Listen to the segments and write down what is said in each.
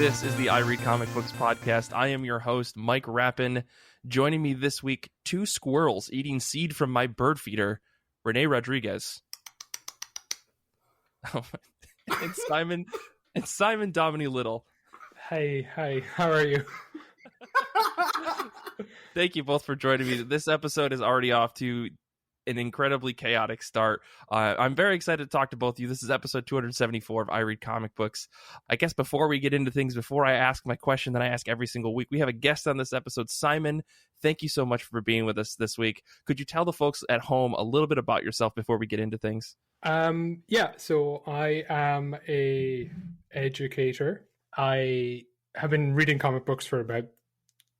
This is the I Read Comic Books podcast. I am your host, Mike Rappin. Joining me this week, two squirrels eating seed from my bird feeder, René Rodriguez. and Simon Domoney-Lyttle. Hi, how are you? Thank you both for joining me. This episode is already off to an incredibly chaotic start. I'm very excited to talk to both of you. This is episode 274 of I Read Comic Books. I guess before we get into things, before I ask my question that I ask every single week, we have a guest on this episode. Simon, thank you so much for being with us this week. Could you tell the folks at home a little bit about yourself before we get into things? So I am a educator. I have been reading comic books for about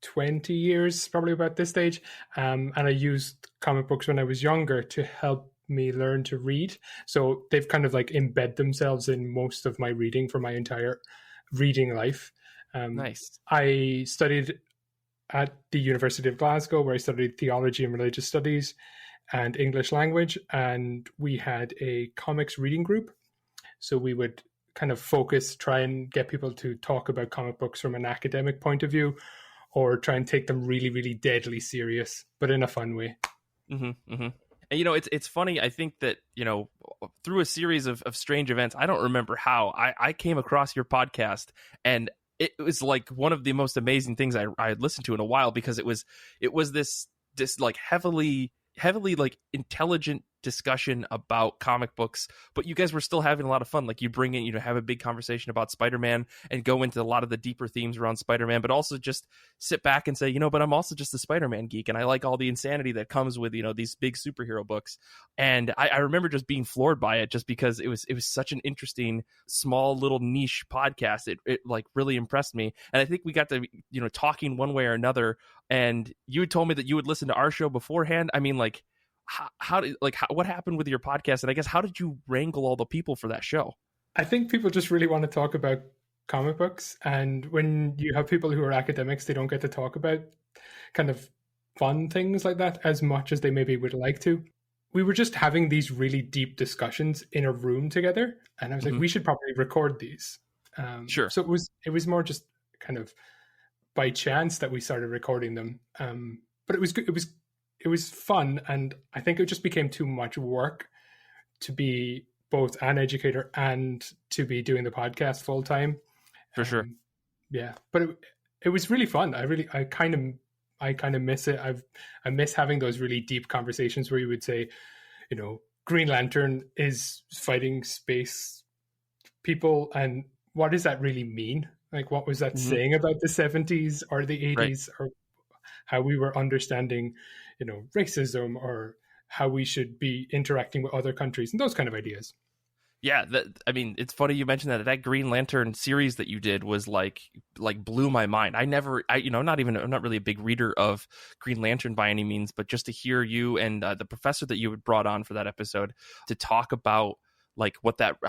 20 years, probably about this stage. And I used comic books when I was younger to help me learn to read. So they've kind of like embed themselves in most of my reading for my entire reading life. Nice. I studied at the University of Glasgow, where I studied theology and religious studies and English language. And we had a comics reading group. So we would kind of try and get people to talk about comic books from an academic point of view, or try and take them really, really deadly serious, but in a fun way. Mm-hmm, mm-hmm. And, it's funny. I think that, through a series of strange events, I don't remember how, I came across your podcast, and it was like one of the most amazing things I had listened to in a while, because it was this like heavily like intelligent discussion about comic books, but you guys were still having a lot of fun. Like, you bring in, have a big conversation about Spider-Man and go into a lot of the deeper themes around Spider-Man, but also just sit back and say, but I'm also just a Spider-Man geek, and I like all the insanity that comes with, these big superhero books. And I remember just being floored by it, just because it was such an interesting, small little niche podcast. It like really impressed me. And I think we got to, talking one way or another, and you had told me that you would listen to our show beforehand. I mean, like, what happened with your podcast, and I guess how did you wrangle all the people for that show? I think people just really want to talk about comic books, and when you have people who are academics, they don't get to talk about kind of fun things like that as much as they maybe would like to. We were just having these really deep discussions in a room together, and I was like, we should probably record these. Sure. So it was more just kind of by chance that we started recording them, but it was good. It was fun, and I think it just became too much work to be both an educator and to be doing the podcast full time. For sure. Yeah, but it was really fun. I kind of miss it. I miss having those really deep conversations where you would say, Green Lantern is fighting space people, and what does that really mean? Like, what was that saying about the 70s or the 80s, right? Or how we were understanding, racism, or how we should be interacting with other countries, and those kind of ideas. Yeah, it's funny you mentioned that Green Lantern series that you did was like blew my mind. I'm not really a big reader of Green Lantern by any means, but just to hear you and the professor that you had brought on for that episode to talk about like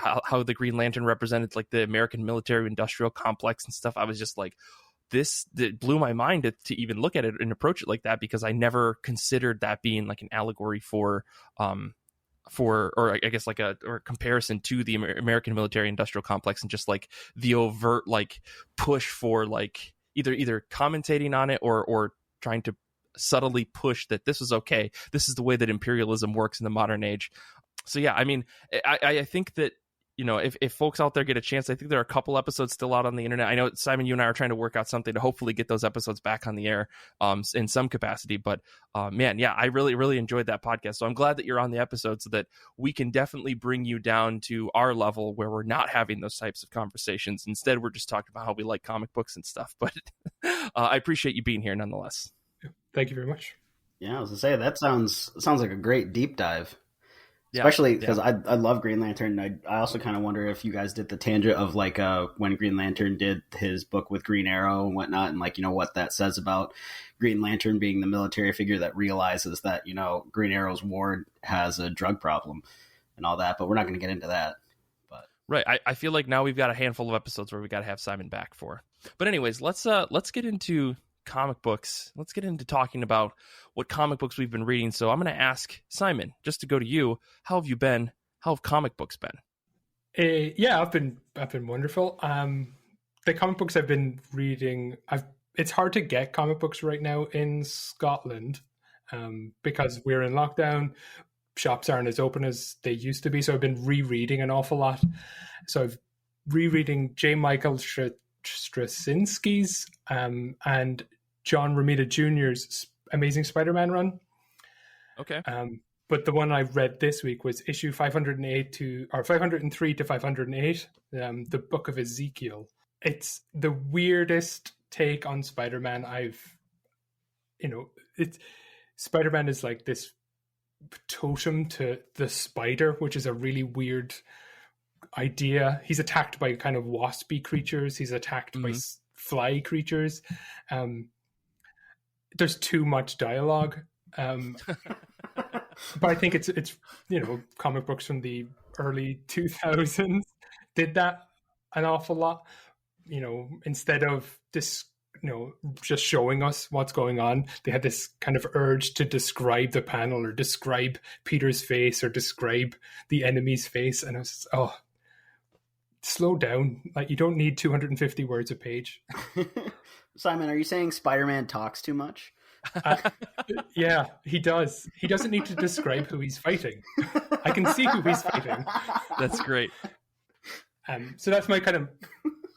how the Green Lantern represented like the American military industrial complex and stuff, I was just like, that blew my mind to even look at it and approach it like that, because I never considered that being like an allegory or I guess like a comparison to the American military industrial complex, and just like the overt like push for like either commentating on it or trying to subtly push that this is okay. This is the way that imperialism works in the modern age. So yeah, I think that, if folks out there get a chance, I think there are a couple episodes still out on the internet. I know, Simon, you and I are trying to work out something to hopefully get those episodes back on the air in some capacity. But man, yeah, I really, really enjoyed that podcast. So I'm glad that you're on the episode, so that we can definitely bring you down to our level where we're not having those types of conversations. Instead, we're just talking about how we like comic books and stuff. But I appreciate you being here nonetheless. Thank you very much. Yeah, I was going to say, that sounds like a great deep dive. Especially because I love Green Lantern. I also kind of wonder if you guys did the tangent of like when Green Lantern did his book with Green Arrow and whatnot, and like, what that says about Green Lantern being the military figure that realizes that, Green Arrow's ward has a drug problem and all that. But we're not going to get into that. But right. I feel like now we've got a handful of episodes where we got to have Simon back for. But anyways, let's get into comic books. Let's get into talking about what comic books we've been reading. So I'm going to ask Simon, just to go to you, how have you been? How have comic books been? Yeah, I've been wonderful. the comic books I've been reading, it's hard to get comic books right now in Scotland because we're in lockdown. Shops aren't as open as they used to be, so I've been rereading an awful lot. So I've rereading J. Michael Straczynski's and John Romita Jr.'s Amazing Spider-Man run. Okay. But the one I read this week was issue 503 to 508, the Book of Ezekiel. It's the weirdest take on Spider-Man Spider-Man is like this totem to the spider, which is a really weird idea. He's attacked by kind of waspy creatures. He's attacked by fly creatures. There's too much dialogue. But I think it's comic books from the early 2000s did that an awful lot. Instead of this, just showing us what's going on, they had this kind of urge to describe the panel or describe Peter's face or describe the enemy's face. And I was just, slow down. Like, you don't need 250 words a page. Simon, are you saying Spider-Man talks too much? Yeah, he does. He doesn't need to describe who he's fighting. I can see who he's fighting. That's great. So that's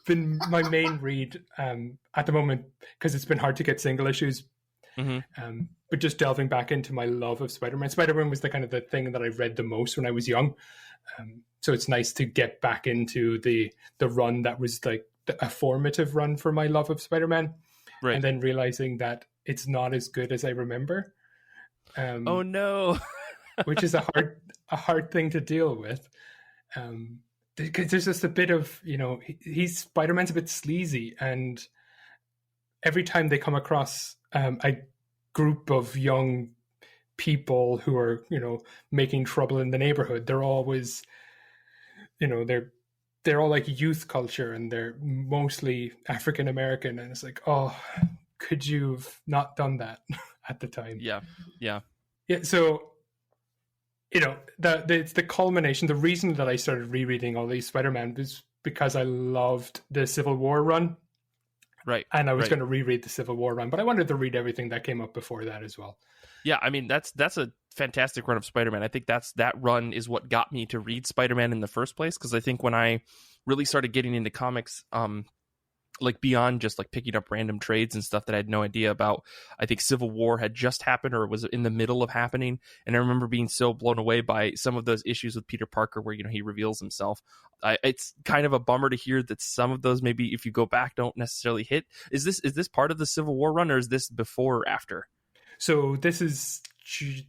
been my main read at the moment, because it's been hard to get single issues. But just delving back into my love of Spider-Man. Spider-Man was the thing that I read the most when I was young. So it's nice to get back into the run that was like a formative run for my love of Spider-Man. Right. And then realizing that it's not as good as I remember. Oh no. Which is a hard thing to deal with. Because there's just a bit of, Spider-Man's a bit sleazy, and every time they come across a group of young people who are, making trouble in the neighborhood, they're always, they're all like youth culture, and they're mostly African American, and it's like, oh, could you have not done that at the time? Yeah. So, it's the culmination. The reason that I started rereading all these Spider-Man was because I loved the Civil War run. Right. And I was going to reread the Civil War run, but I wanted to read everything that came up before that as well. Yeah, I mean, that's a fantastic run of Spider-Man. I think that run is what got me to read Spider-Man in the first place, because I think when I really started getting into comics, like beyond just like picking up random trades and stuff that I had no idea about, I think Civil War had just happened or was in the middle of happening. And I remember being so blown away by some of those issues with Peter Parker where, he reveals himself. It's kind of a bummer to hear that some of those, maybe if you go back, don't necessarily hit. Is this part of the Civil War run, or is this before or after? So this is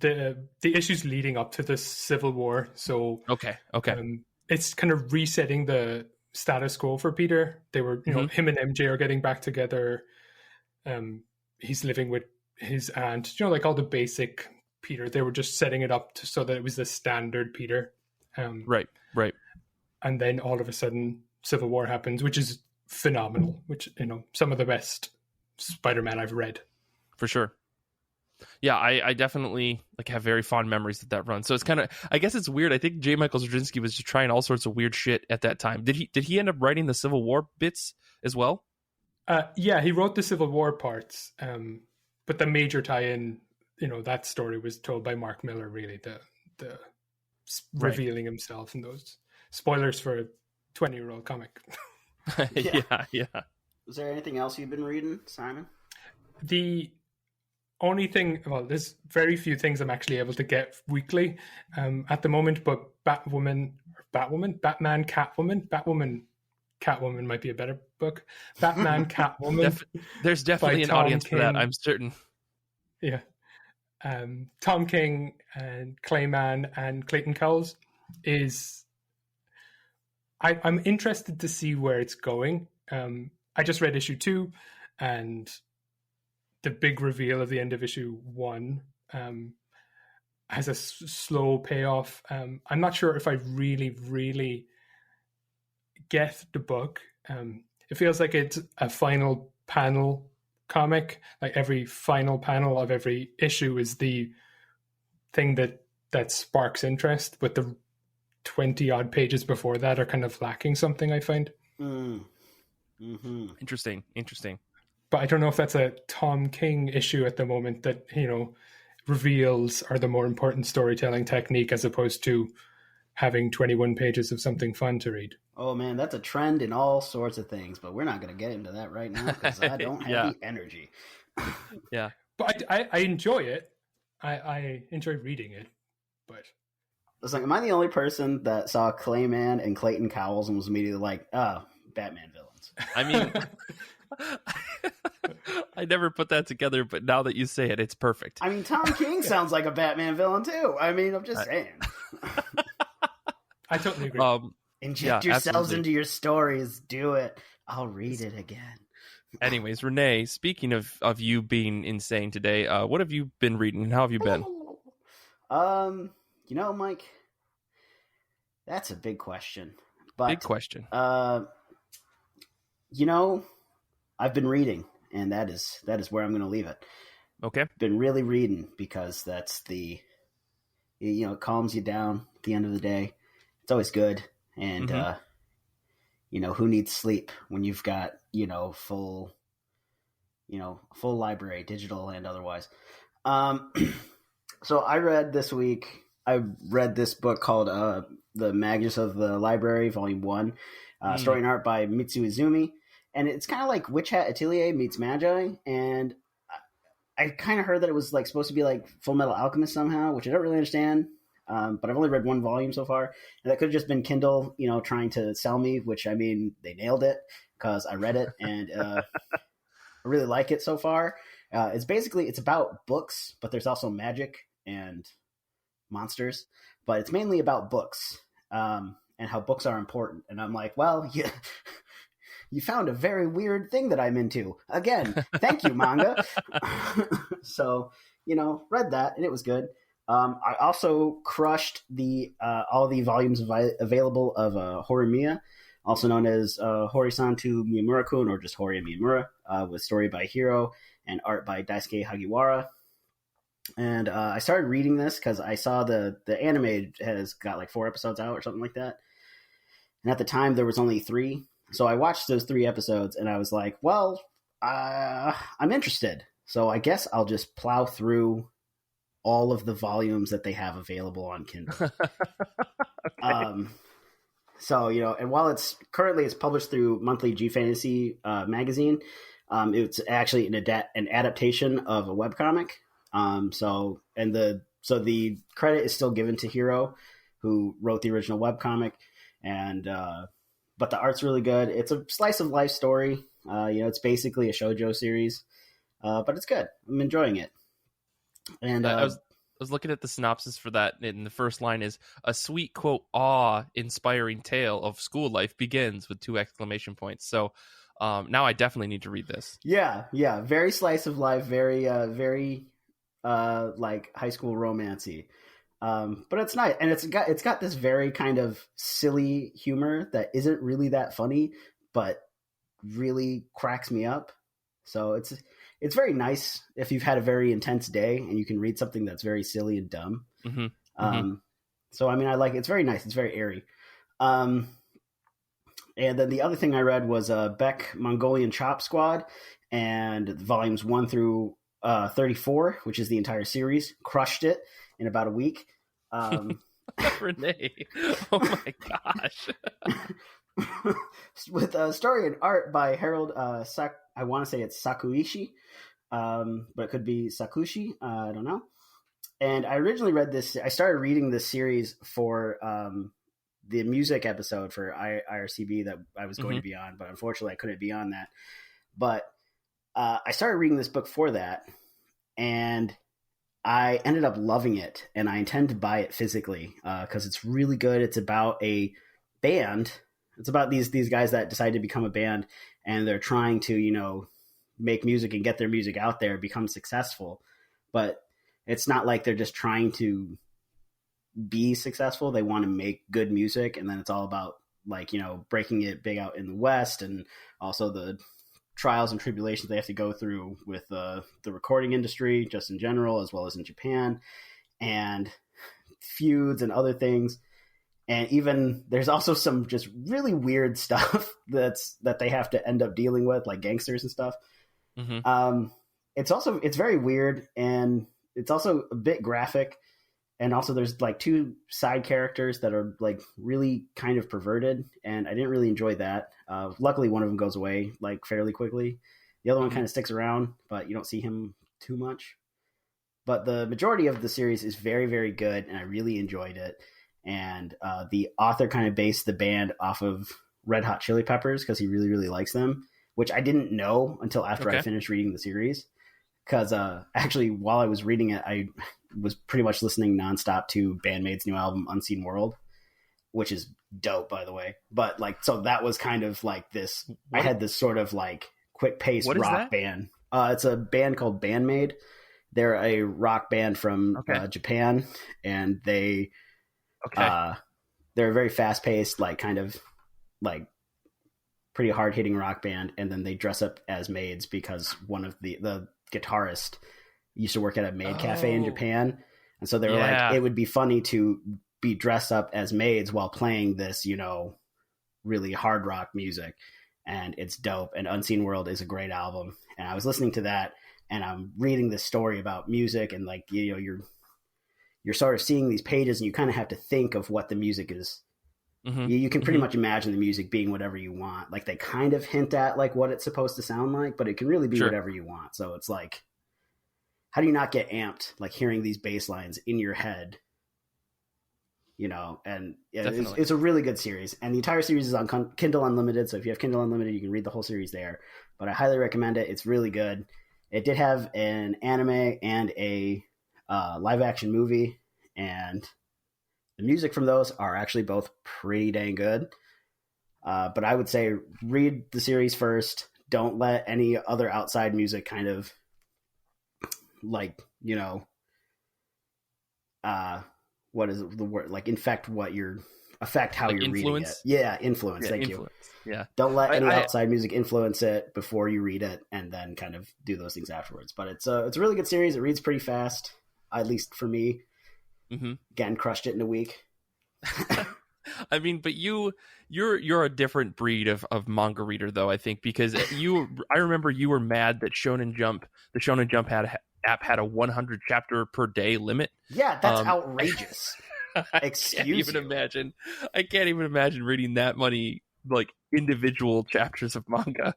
the issues leading up to the Civil War. So okay. It's kind of resetting the status quo for Peter. They were, him and MJ are getting back together. He's living with his aunt, like all the basic Peter. They were just setting it up so that it was the standard Peter. Right. And then all of a sudden Civil War happens, which is phenomenal, which, some of the best Spider-Man I've read. For sure. Yeah, I definitely have very fond memories of that run. So it's kind of, I guess it's weird. I think J. Michael Straczynski was just trying all sorts of weird shit at that time. Did he end up writing the Civil War bits as well? Yeah, he wrote the Civil War parts. But the major tie-in, that story was told by Mark Miller, really, the revealing himself and those spoilers for a 20-year-old comic. Yeah. Is there anything else you've been reading, Simon? The only thing, there's very few things I'm actually able to get weekly at the moment, but Batman, Catwoman might be a better book. Batman, Catwoman. There's definitely an audience for that, I'm certain. Yeah. Tom King and Clayman and Clayton Cowles is... I'm interested to see where it's going. I just read issue 2, and the big reveal of the end of issue 1 has a slow payoff. I'm not sure if I really, really get the book. It feels like it's a final panel comic. Like every final panel of every issue is the thing that sparks interest, but the 20 odd pages before that are kind of lacking something, I find. Mm-hmm. Interesting. But I don't know if that's a Tom King issue at the moment, that, reveals are the more important storytelling technique as opposed to having 21 pages of something fun to read. Oh man, that's a trend in all sorts of things, but we're not going to get into that right now because I don't have the energy. Yeah. But I enjoy it. I enjoy reading it. But it's like, am I the only person that saw Clayman and Clayton Cowles and was immediately like, Batman villains? I mean, I never put that together, but now that you say it, it's perfect. I mean, Tom King sounds like a Batman villain too. I mean, I'm just saying. I totally agree. Inject yourselves into your stories. Do it. I'll read it again. Anyways, René, speaking of you being insane today, what have you been reading and how have you been? Mike, that's a big question. But, big question. I've been reading, and that is where I'm going to leave it. Okay. Been really reading because that's it calms you down at the end of the day. It's always good. And, who needs sleep when you've got, full library, digital and otherwise. So I read this this book called The Magus of the Library, Volume 1, story and art by Mitsu Izumi. And it's kind of like Witch Hat Atelier meets Magi. And I kind of heard that it was like supposed to be like Full Metal Alchemist somehow, which I don't really understand. But I've only read one volume so far, and that could have just been Kindle, trying to sell me, which, I mean, they nailed it because I read it and I really like it so far. It's about books, but there's also magic and monsters, but it's mainly about books and how books are important. And I'm like, well, yeah, you found a very weird thing that I'm into. Again, thank you, manga. So, read that and it was good. I also crushed all the volumes available of Horimiya, also known as Horisan to Miyamura-kun, or just Hori and Miyamura, with story by Hiro and art by Daisuke Hagiwara. And I started reading this because I saw the anime has got like 4 episodes out or something like that. And at the time, there was only 3. So I watched those 3 episodes, and I was like, well, I'm interested. So I guess I'll just plow through all of the volumes that they have available on Kindle. Okay. So, and while it's published through Monthly G Fantasy magazine, it's actually an adaptation of a webcomic. So the credit is still given to Hiro, who wrote the original webcomic, and but the art's really good. It's a slice of life story. It's basically a shoujo series, but it's good. I'm enjoying it. And I was looking at the synopsis for that, and the first line is a sweet, quote, awe-inspiring tale of school life begins with 2 exclamation points. So now I definitely need to read this. Yeah. Very slice of life, very like high school romancy. But it's nice, and it's got this very kind of silly humor that isn't really that funny, but really cracks me up. So it's very nice if you've had a very intense day and you can read something that's very silly and dumb. Mm-hmm. So, I mean, I like it. It's very nice. It's very airy. And then the other thing I read was Beck Mongolian Chop Squad, and volumes 1 through 34, which is the entire series. Crushed it in about a week. René, oh my gosh. With story and art by Harold I want to say it's Sakuishi, but it could be Sakuishi. I don't know. And I originally I started reading this series for the music episode for IRCB that I was going to be on, but unfortunately I couldn't be on that. But I started reading this book for that, and I ended up loving it, and I intend to buy it physically because it's really good. It's about a band. It's about these guys that decide to become a band, and they're trying to, make music and get their music out there, become successful. But it's not like they're just trying to be successful. They want to make good music, and then it's all about breaking it big out in the West, and also the trials and tribulations they have to go through with the recording industry just in general, as well as in Japan, and feuds and other things. And even there's also some just really weird stuff that they have to end up dealing with, like gangsters and stuff. Mm-hmm. It's very weird, and it's also a bit graphic. And also there's like two side characters that are like really kind of perverted, and I didn't really enjoy that. Luckily one of them goes away like fairly quickly. The other one kind of sticks around, but you don't see him too much. But the majority of the series is very, very good, and I really enjoyed it. And the author kind of based the band off of Red Hot Chili Peppers because he really, really likes them, which I didn't know until after I finished reading the series. Because actually, while I was reading it, I was pretty much listening nonstop to Bandmaid's new album, Unseen World, which is dope, by the way. But like, so that was kind of like this. I had this sort of like quick-paced rock band. It's a band called Bandmaid. They're a rock band from Japan, and they're a very fast-paced, like kind of like pretty hard-hitting rock band. And then they dress up as maids because one of the guitarist used to work at a maid cafe in Japan, and so they were like, it would be funny to be dressed up as maids while playing this, you know, really hard rock music. And it's dope. And Unseen World is a great album. And I was listening to that, and I'm reading this story about music, and like, you know, you're sort of seeing these pages, and you kind of have to think of what the music is. Mm-hmm. You can pretty much imagine the music being whatever you want. Like they kind of hint at like what it's supposed to sound like, but it can really be whatever you want. So it's like, how do you not get amped like hearing these bass lines in your head? You know, and it's a really good series. And the entire series is on Kindle Unlimited. So if you have Kindle Unlimited, you can read the whole series there. But I highly recommend it. It's really good. It did have an anime and a live action movie, and the music from those are actually both pretty dang good. But I would say read the series first. Don't let any other outside music kind of like, you know, what is the word? Like affect how like you're reading it. Yeah, influence. Thank you. Yeah. Don't let any outside music influence it before you read it, and then kind of do those things afterwards. But it's a really good series. It reads pretty fast, at least for me. Mm-hmm. Again, crushed it in a week. I mean, but you're a different breed of manga reader, though, I think, because I remember you were mad that the Shonen Jump app had a 100 chapter per day limit. Yeah, that's outrageous. I can't even imagine reading that many like individual chapters of manga.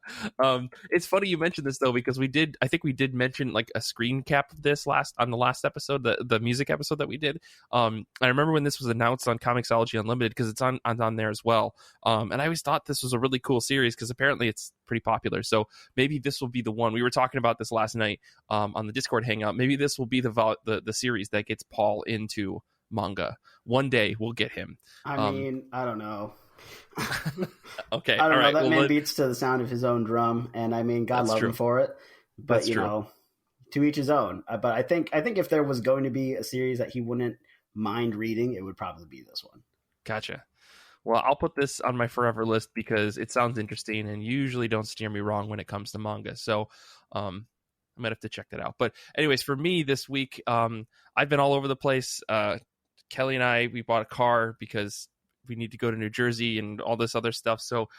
It's funny you mentioned this though, because I think we did mention like a screen cap of this on the last episode, the music episode that we did. I remember when this was announced on Comixology Unlimited, because it's on there as well. And I always thought this was a really cool series because apparently it's pretty popular. So maybe this will be the one. We were talking about this last night on the Discord hangout. Maybe this will be the series that gets Paul into manga. One day we'll get him. I mean, I don't know. Okay, I don't know. That man beats to the sound of his own drum, and I mean, God love him for it. But that's know, to each his own. But I think if there was going to be a series that he wouldn't mind reading, it would probably be this one. Gotcha. Well, I'll put this on my forever list because it sounds interesting, and usually don't steer me wrong when it comes to manga. So, I might have to check that out. But anyways, for me this week, I've been all over the place. Kelly and I, we bought a car because we need to go to New Jersey and all this other stuff. So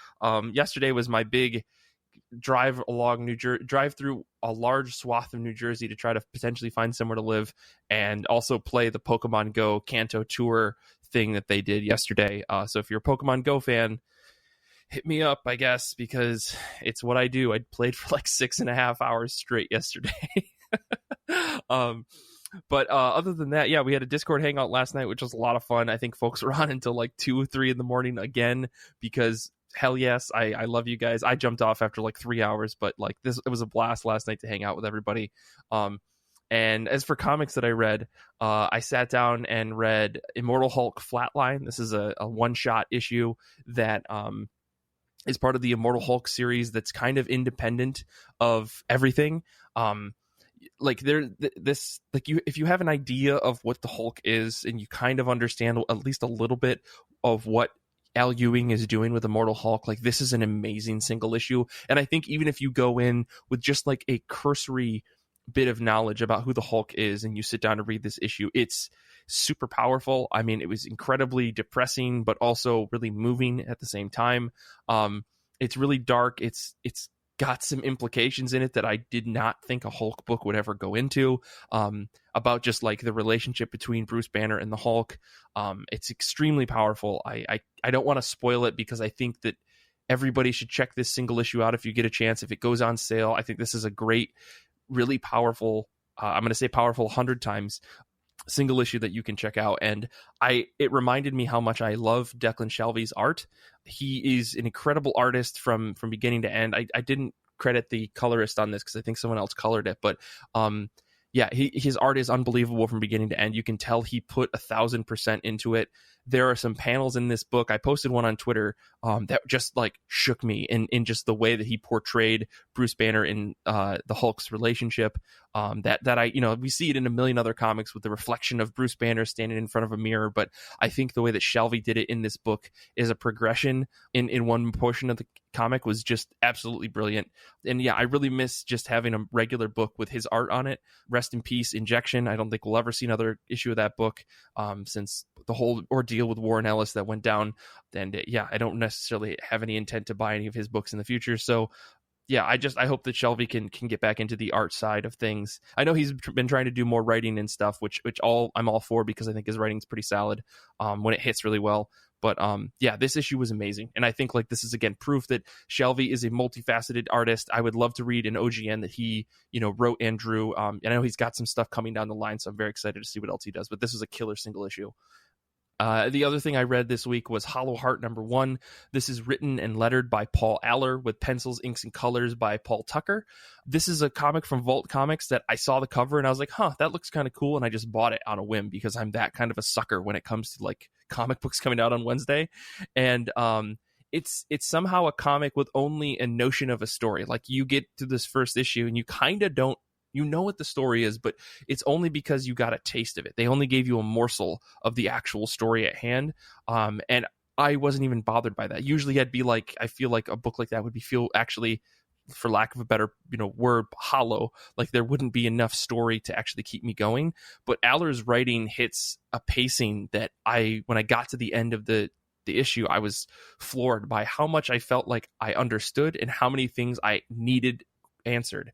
yesterday was my big drive through a large swath of New Jersey to try to potentially find somewhere to live, and also play the Pokemon Go Kanto Tour thing that they did yesterday. So if you're a Pokemon Go fan, hit me up, I guess, because it's what I do. I played for like 6.5 hours straight yesterday. But other than that, yeah, we had a Discord hangout last night, which was a lot of fun. I think folks were on until like 2 or 3 in the morning again, because hell yes, I love you guys. I jumped off after like 3 hours, but like it was a blast last night to hang out with everybody. And as for comics that I read, I sat down and read Immortal Hulk Flatline. This is a one-shot issue that is part of the Immortal Hulk series that's kind of independent of everything. Like if you have an idea of what the Hulk is, and you kind of understand at least a little bit of what Al Ewing is doing with Immortal Hulk, like this is an amazing single issue. And I think even if you go in with just like a cursory bit of knowledge about who the Hulk is and you sit down to read this issue, it's super powerful. I mean, it was incredibly depressing, but also really moving at the same time. It's really dark. It's got some implications in it that I did not think a Hulk book would ever go into, about just like the relationship between Bruce Banner and the Hulk. It's extremely powerful. I don't want to spoil it because I think that everybody should check this single issue out if you get a chance. If it goes on sale, I think this is a great, really powerful, I'm going to say powerful 100 times, single issue that you can check out. And it reminded me how much I love Declan Shalvey's art. He is an incredible artist from beginning to end. I didn't credit the colorist on this because I think someone else colored it, but yeah, his art is unbelievable from beginning to end. You can tell he put 1,000% into it. There are some panels in this book. I posted one on Twitter that just like shook me in just the way that he portrayed Bruce Banner in the Hulk's relationship. That I, we see it in a million other comics with the reflection of Bruce Banner standing in front of a mirror. But I think the way that Shalvey did it in this book is a progression in one portion of the comic was just absolutely brilliant. And yeah, I really miss just having a regular book with his art on it. Rest in peace, Injection. I don't think we'll ever see another issue of that book since the whole ordeal with Warren Ellis that went down. And yeah, I don't necessarily have any intent to buy any of his books in the future. So yeah, I hope that Shelby can get back into the art side of things. I know he's been trying to do more writing and stuff, which I'm all for because I think his writing's pretty solid when it hits really well. But yeah, this issue was amazing. And I think like this is, again, proof that Shelby is a multifaceted artist. I would love to read an OGN that he, wrote and drew. And I know he's got some stuff coming down the line, so I'm very excited to see what else he does. But this was a killer single issue. The other thing I read this week was Hollow Heart #1. This is written and lettered by Paul Aller with pencils, inks, and colors by Paul Tucker. This is a comic from Vault Comics that I saw the cover and I was like, that looks kind of cool. And I just bought it on a whim because I'm that kind of a sucker when it comes to like comic books coming out on Wednesday. And it's somehow a comic with only a notion of a story. Like you get to this first issue and you kind of don't, what the story is, but it's only because you got a taste of it. They only gave you a morsel of the actual story at hand. And I wasn't even bothered by that. Usually I'd be like, I feel like a book like that would feel actually, for lack of a better, word, hollow. Like there wouldn't be enough story to actually keep me going. But Aller's writing hits a pacing that when I got to the end of the issue, I was floored by how much I felt like I understood and how many things I needed answered.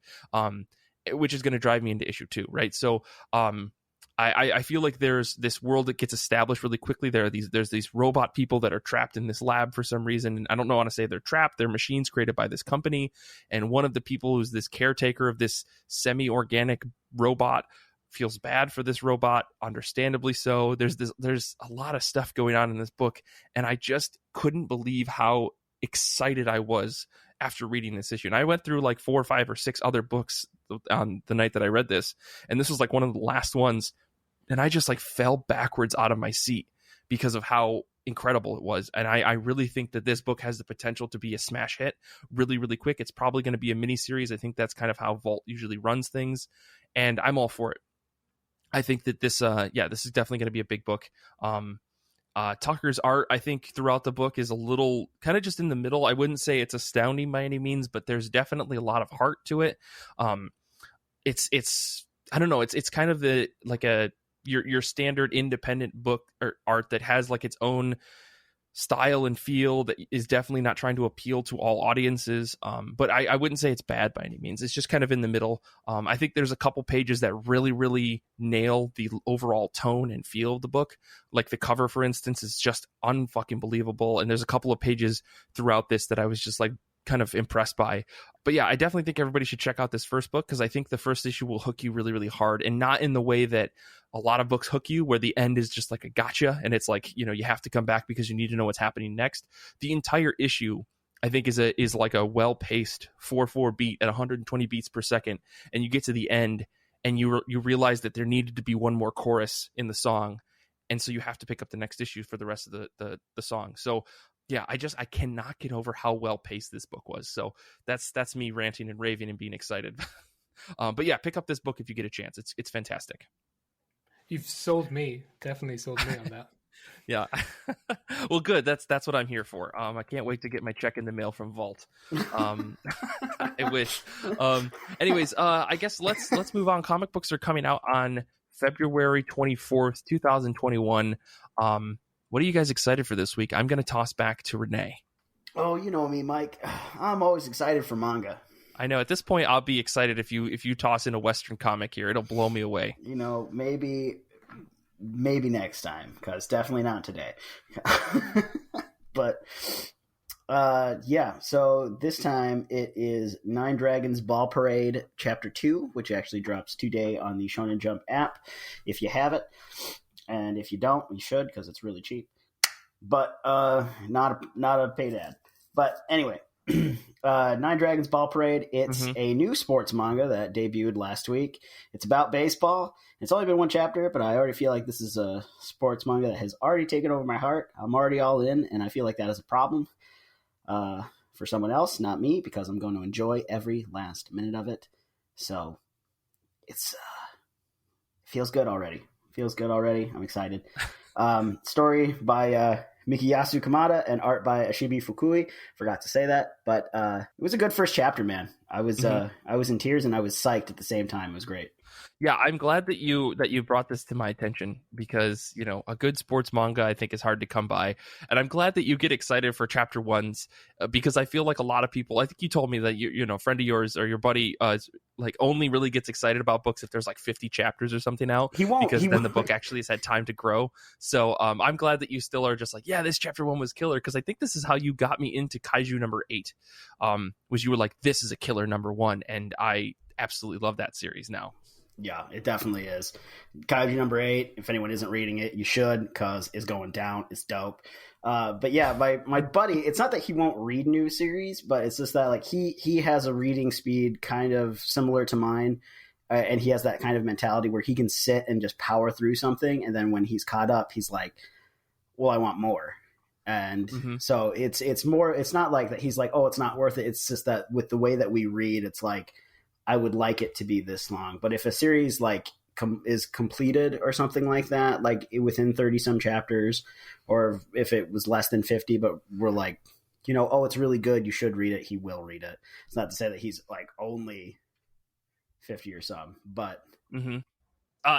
Which is going to drive me into issue 2, right? So I feel like there's this world that gets established really quickly. There's these robot people that are trapped in this lab for some reason. And I don't know how to say they're trapped. They're machines created by this company. And one of the people who's this caretaker of this semi-organic robot feels bad for this robot, understandably so. There's a lot of stuff going on in this book. And I just couldn't believe how excited I was after reading this issue. And I went through like 4 or 5 or 6 other books on the night that I read this. And this was like one of the last ones. And I just like fell backwards out of my seat because of how incredible it was. And I really think that this book has the potential to be a smash hit really, really quick. It's probably going to be a mini series. I think that's kind of how Vault usually runs things. And I'm all for it. I think that this is definitely going to be a big book. Tucker's art, I think, throughout the book is a little kind of just in the middle. I wouldn't say it's astounding by any means, but there's definitely a lot of heart to it. It's I don't know. It's kind of your standard independent book or art that has like its own style and feel that is definitely not trying to appeal to all audiences. But I wouldn't say it's bad by any means. It's just kind of in the middle. I think there's a couple pages that really, really nail the overall tone and feel of the book. Like the cover, for instance, is just unfucking believable. And there's a couple of pages throughout this that I was just like kind of impressed by. But yeah, I definitely think everybody should check out this first book because I think the first issue will hook you really, really hard, and not in the way that a lot of books hook you, where the end is just like a gotcha and it's like, you have to come back because you need to know what's happening next. The entire issue, I think, is like a well-paced 4/4 beat at 120 beats per second, and you get to the end and you realize that there needed to be one more chorus in the song, and so you have to pick up the next issue for the rest of the song. So yeah, I cannot get over how well paced this book was. So that's me ranting and raving and being excited. But yeah, pick up this book if you get a chance. It's fantastic. You've sold me. Definitely sold me on that. Yeah. Well, good. That's what I'm here for. I can't wait to get my check in the mail from Vault. I wish. Anyways, I guess let's move on. Comic books are coming out on February 24th, 2021. What are you guys excited for this week? I'm going to toss back to René. Oh, you know me, Mike. I'm always excited for manga. I know at this point I'll be excited if you toss in a Western comic here. It'll blow me away. You know, maybe next time, because definitely not today. But yeah, so this time it is Nine Dragons Ball Parade Chapter 2, which actually drops today on the Shonen Jump app if you have it. And if you don't, you should, because it's really cheap. But not a paid ad. But anyway, Nine Dragons Ball Parade, it's a new sports manga that debuted last week. It's about baseball. It's only been one chapter, but I already feel like this is a sports manga that has already taken over my heart. I'm already all in, and I feel like that is a problem for someone else, not me, because I'm going to enjoy every last minute of it. So it's feels good already. I'm excited. Story by Mikiyasu Kamada and art by Ashibi Fukui. Forgot to say that, but it was a good first chapter, man. I was in tears and I was psyched at the same time. It was great. Yeah, I'm glad that you brought this to my attention, because a good sports manga I think is hard to come by, and I'm glad that you get excited for chapter ones, because I feel like a lot of people. I think you told me that a friend of yours or your buddy like only really gets excited about books if there's like 50 chapters or something out. Because then the book actually has had time to grow. So I'm glad that you still are just like, yeah, this chapter 1 was killer, because I think this is how you got me into Kaiju number 8. Was you were like, this is a killer number 1, and I absolutely love that series now. Yeah, it definitely is. Kaiju number 8, if anyone isn't reading it, you should, because it's going down. It's dope. But yeah, my buddy, it's not that he won't read new series, but it's just that like he has a reading speed kind of similar to mine, and he has that kind of mentality where he can sit and just power through something, and then when he's caught up, he's like, well, I want more. And so it's more, it's not like that he's like, oh, it's not worth it. It's just that with the way that we read, it's like, I would like it to be this long. But if a series like is completed or something like that, like within 30 some chapters, or if it was less than 50, but we're like, oh, it's really good, you should read it, he will read it. It's not to say that he's like only 50 or some, but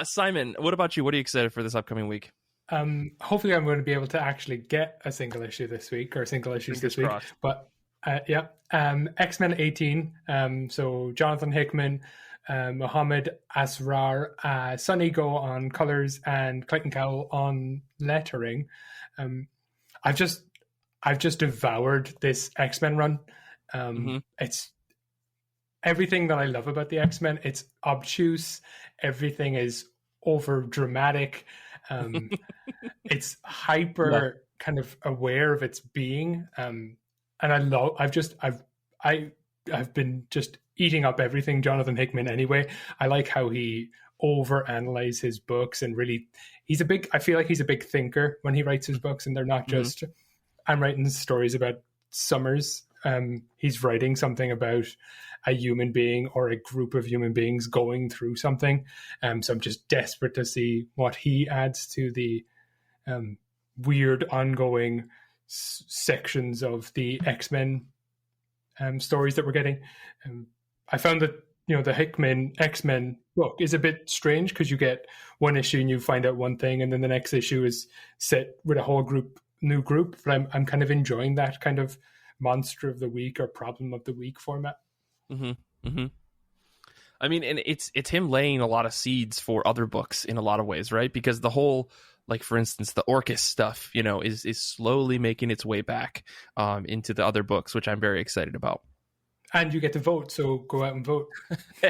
Simon, what about you? What are you excited for this upcoming week? Hopefully I'm going to be able to actually get a single issue this week, or single issues this week. But yeah, X-Men 18. So Jonathan Hickman, Mohammed Asrar, Sunny Go on colors, and Clayton Cowell on lettering. I've just devoured this X-Men run. It's everything that I love about the X-Men. It's obtuse. Everything is over dramatic. It's hyper kind of aware of its being. And I've been just eating up everything Jonathan Hickman anyway. I like how he overanalyzes his books, and really I feel like he's a big thinker when he writes his books, and they're not just, I'm writing stories about summers. He's writing something about a human being or a group of human beings going through something. So I'm just desperate to see what he adds to the weird ongoing sections of the X-Men stories that we're getting. I found that the Hickman X-Men book is a bit strange, because you get one issue and you find out one thing, and then the next issue is set with a whole new group. But I'm kind of enjoying that kind of monster of the week or problem of the week format. I mean, and it's him laying a lot of seeds for other books in a lot of ways, right? Because the whole, like, for instance, the Orcus stuff, is slowly making its way back into the other books, which I'm very excited about. And you get to vote, so go out and vote.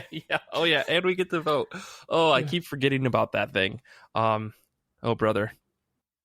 Yeah. Oh, yeah. And we get to vote. Oh, yeah. I keep forgetting about that thing. Oh, brother.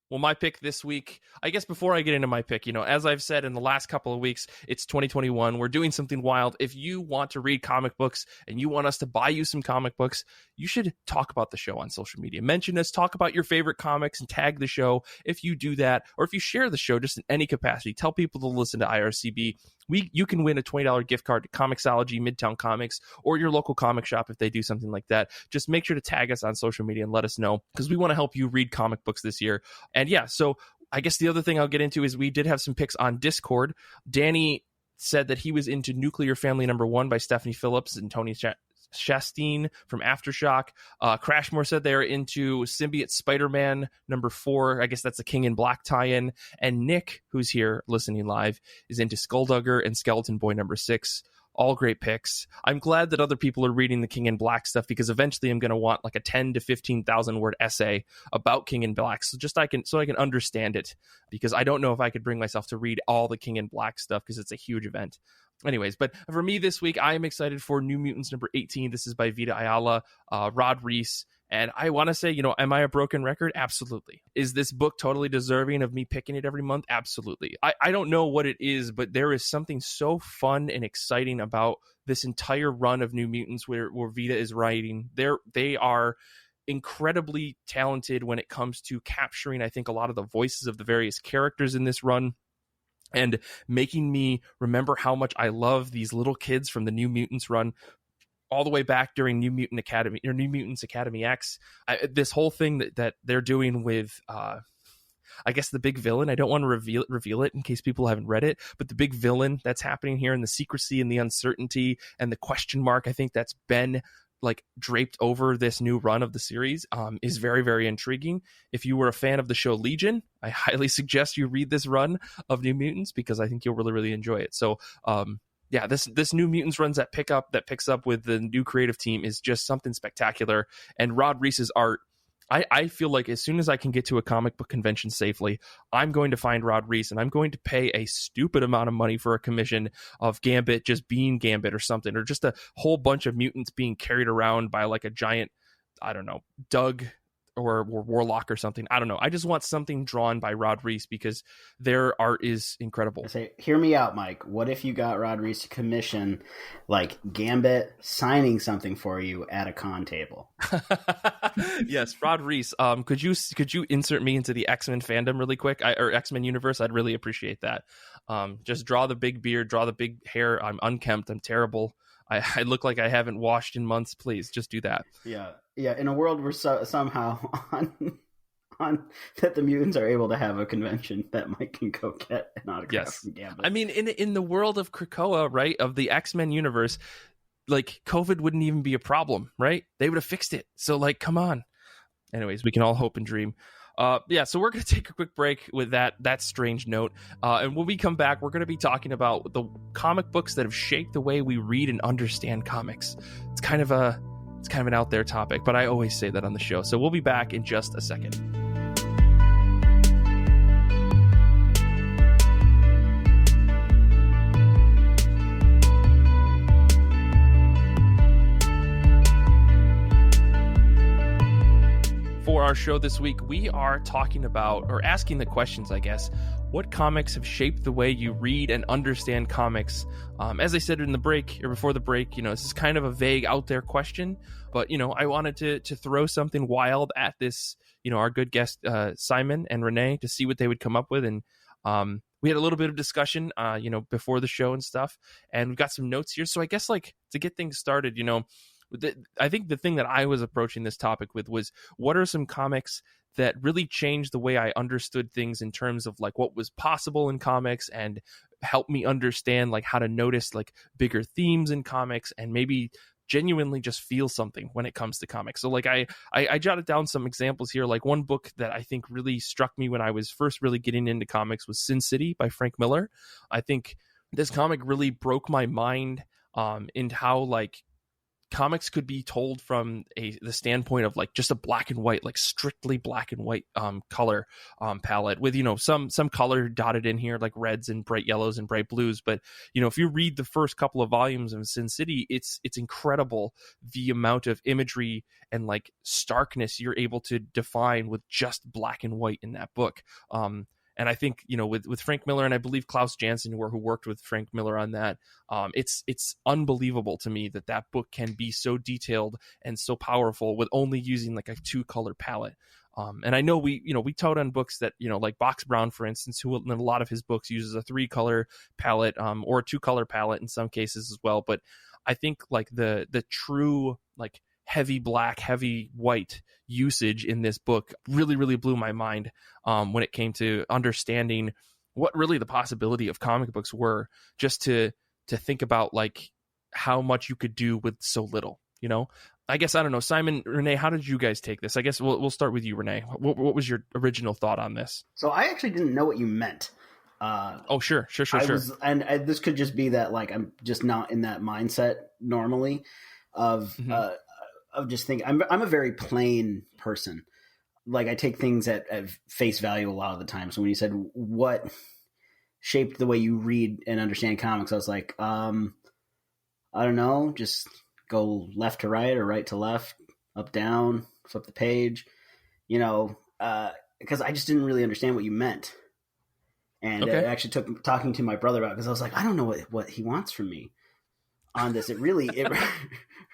Well, my pick this week, I guess before I get into my pick, as I've said in the last couple of weeks, it's 2021. We're doing something wild. If you want to read comic books and you want us to buy you some comic books, you should talk about the show on social media. Mention us, talk about your favorite comics, and tag the show. If you do that, or if you share the show just in any capacity, tell people to listen to IRCB. you can win a $20 gift card to Comixology, Midtown Comics, or your local comic shop if they do something like that. Just make sure to tag us on social media and let us know, because we want to help you read comic books this year. And yeah, so I guess the other thing I'll get into is we did have some picks on Discord. Danny said that he was into Nuclear Family #1 by Stephanie Phillips and Tony Chastain from Aftershock. Crashmore said they're into Symbiote Spider-Man #4. I guess that's a King in Black tie-in. And Nick, who's here listening live, is into Skulldugger and Skeleton Boy #6. All great picks. I'm glad that other people are reading the King in Black stuff, because eventually I'm going to want like a 10 to 15,000 word essay about King in Black, so I can understand it, because I don't know if I could bring myself to read all the King in Black stuff, because it's a huge event. Anyways, but for me this week, I am excited for New Mutants #18. This is by Vita Ayala, Rod Reese. And I want to say, am I a broken record? Absolutely. Is this book totally deserving of me picking it every month? Absolutely. I don't know what it is, but there is something so fun and exciting about this entire run of New Mutants where Vita is writing. They are incredibly talented when it comes to capturing, I think, a lot of the voices of the various characters in this run, and making me remember how much I love these little kids from the New Mutants run all the way back during New Mutant Academy or New Mutants Academy X. This whole thing that they're doing with, I guess, the big villain. I don't want to reveal it in case people haven't read it, but the big villain that's happening here, and the secrecy and the uncertainty and the question mark, I think that's been like draped over this new run of the series, is very, very intriguing. If you were a fan of the show Legion, I highly suggest you read this run of New Mutants, because I think you'll really, really enjoy it. So, yeah, this New Mutants runs that picks up with the new creative team is just something spectacular. And Rod Reese's art, I feel like as soon as I can get to a comic book convention safely, I'm going to find Rod Reese, and I'm going to pay a stupid amount of money for a commission of Gambit just being Gambit or something, or just a whole bunch of mutants being carried around by like a giant, I don't know, Doug or Warlock or something. I don't know. I just want something drawn by Rod Reese, because their art is incredible. I say, hear me out, Mike. What if you got Rod Reese to commission like Gambit signing something for you at a con table? Yes, Rod Reese. Could you insert me into the X-Men fandom really quick, or X-Men universe? I'd really appreciate that. Just draw the big beard, draw the big hair. I'm unkempt. I'm terrible. I look like I haven't washed in months. Please, just do that. Yeah. In a world where somehow on that the mutants are able to have a convention, that Mike can go get an autograph from Gambit. I mean, in the world of Krakoa, right, of the X-Men universe, like COVID wouldn't even be a problem, right? They would have fixed it. So like, come on. Anyways, we can all hope and dream. So we're going to take a quick break with that strange note. And when we come back, we're going to be talking about the comic books that have shaped the way we read and understand comics. It's kind of an out there topic, but I always say that on the show. So we'll be back in just a second. For our show this week, we are talking about, or asking the questions, I guess, what comics have shaped the way you read and understand comics. As I said in the break, or before the break, this is kind of a vague, out there question, but I wanted to throw something wild at this, our good guest Simon and René, to see what they would come up with. And we had a little bit of discussion, before the show and stuff, and we've got some notes here. So I guess, like, to get things started, I think the thing that I was approaching this topic with was, what are some comics that really changed the way I understood things in terms of like what was possible in comics, and helped me understand like how to notice like bigger themes in comics, and maybe genuinely just feel something when it comes to comics. So like I jotted down some examples here. Like one book that I think really struck me when I was first really getting into comics was Sin City by Frank Miller. I think this comic really broke my mind into how like comics could be told from the standpoint of like just a black and white, like strictly black and white color palette with some color dotted in here, like reds and bright yellows and bright blues. But if you read the first couple of volumes of Sin City, it's incredible the amount of imagery and like starkness you're able to define with just black and white in that book. And I think, with Frank Miller, and I believe Klaus Janson, who worked with Frank Miller on that, it's unbelievable to me that book can be so detailed and so powerful with only using like a 2-color palette. And I know we tout on books that, like Box Brown, for instance, who in a lot of his books uses a 3-color palette, or a 2-color palette in some cases as well. But I think like the true like heavy black, heavy white usage in this book really, really blew my mind when it came to understanding what really the possibility of comic books were, just to think about like how much you could do with so little, I guess, I don't know, Simon, René, how did you guys take this? I guess we'll start with you, René. What was your original thought on this? So I actually didn't know what you meant. Sure. And this could just be that like I'm just not in that mindset normally of just thinking. I'm a very plain person. Like I take things at face value a lot of the time. So when you said what shaped the way you read and understand comics, I was like, I don't know, just go left to right or right to left, up, down, flip the page, because I just didn't really understand what you meant. And It actually took talking to my brother about it, because I was like, I don't know what he wants from me on this. It really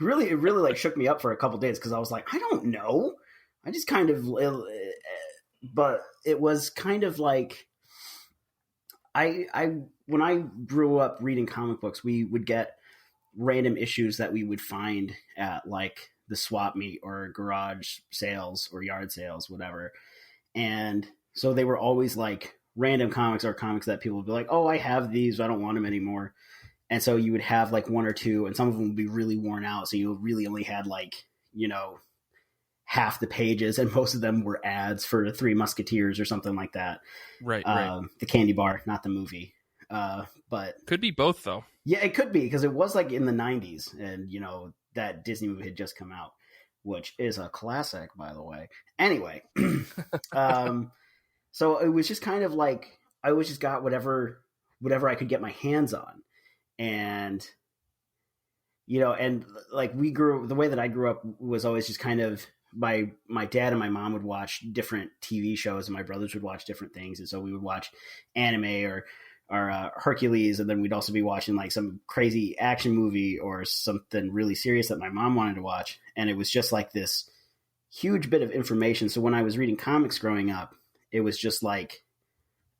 like shook me up for a couple days, because I was like, I don't know. I just kind of, but it was kind of like, when I grew up reading comic books, we would get random issues that we would find at like the swap meet or garage sales or yard sales, whatever. And so they were always like random comics, or comics that people would be like, oh, I have these, I don't want them anymore. And so you would have like one or two, and some of them would be really worn out. So you really only had like, half the pages, and most of them were ads for the Three Musketeers or something like that. Right. The candy bar, not the movie. But could be both though. Yeah, it could be, because it was like in the 90s, and that Disney movie had just come out, which is a classic, by the way. Anyway, so it was just kind of like I always just got whatever I could get my hands on, and and like the way that I grew up was always just kind of my dad and my mom would watch different TV shows, and my brothers would watch different things, and so we would watch anime or Hercules, and then we'd also be watching like some crazy action movie or something really serious that my mom wanted to watch. And it was just like this huge bit of information. So when I was reading comics growing up, it was just like,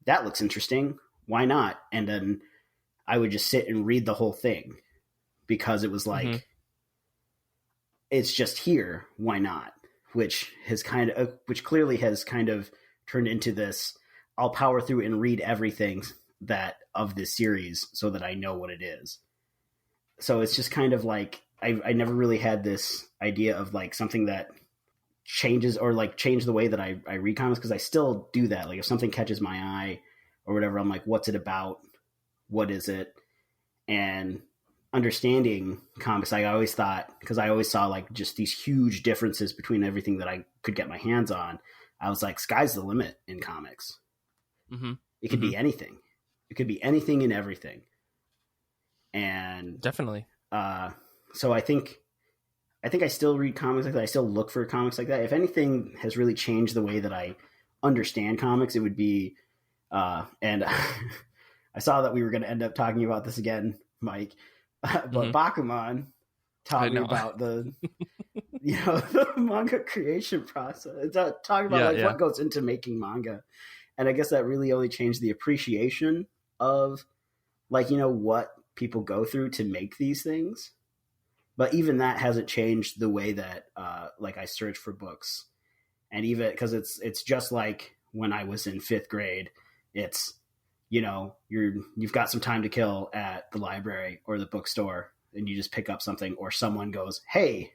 that looks interesting, why not? And then I would just sit and read the whole thing, because it was like, it's just here, why not? Which clearly has kind of turned into this, I'll power through and read everything that of this series so that I know what it is. So it's just kind of like I never really had this idea of like something that changes or like change the way that I read comics, because I still do that. Like if something catches my eye or whatever, I'm like, what's it about? What is it? And understanding comics, I always thought, because I always saw like just these huge differences between everything that I could get my hands on, I was like, sky's the limit in comics. It could be anything. It could be anything and everything. And definitely. So I think I still read comics like that. I still look for comics like that. If anything has really changed the way that I understand comics, it would be, and I saw that we were going to end up talking about this again, Mike, but Bakuman taught me about the, the manga creation process. Talking about what goes into making manga. And I guess that really only changed the appreciation of like, what people go through to make these things. But even that hasn't changed the way that like I search for books. And even because it's just like when I was in 5th grade, it's, you've got some time to kill at the library or the bookstore, and you just pick up something, or someone goes, hey,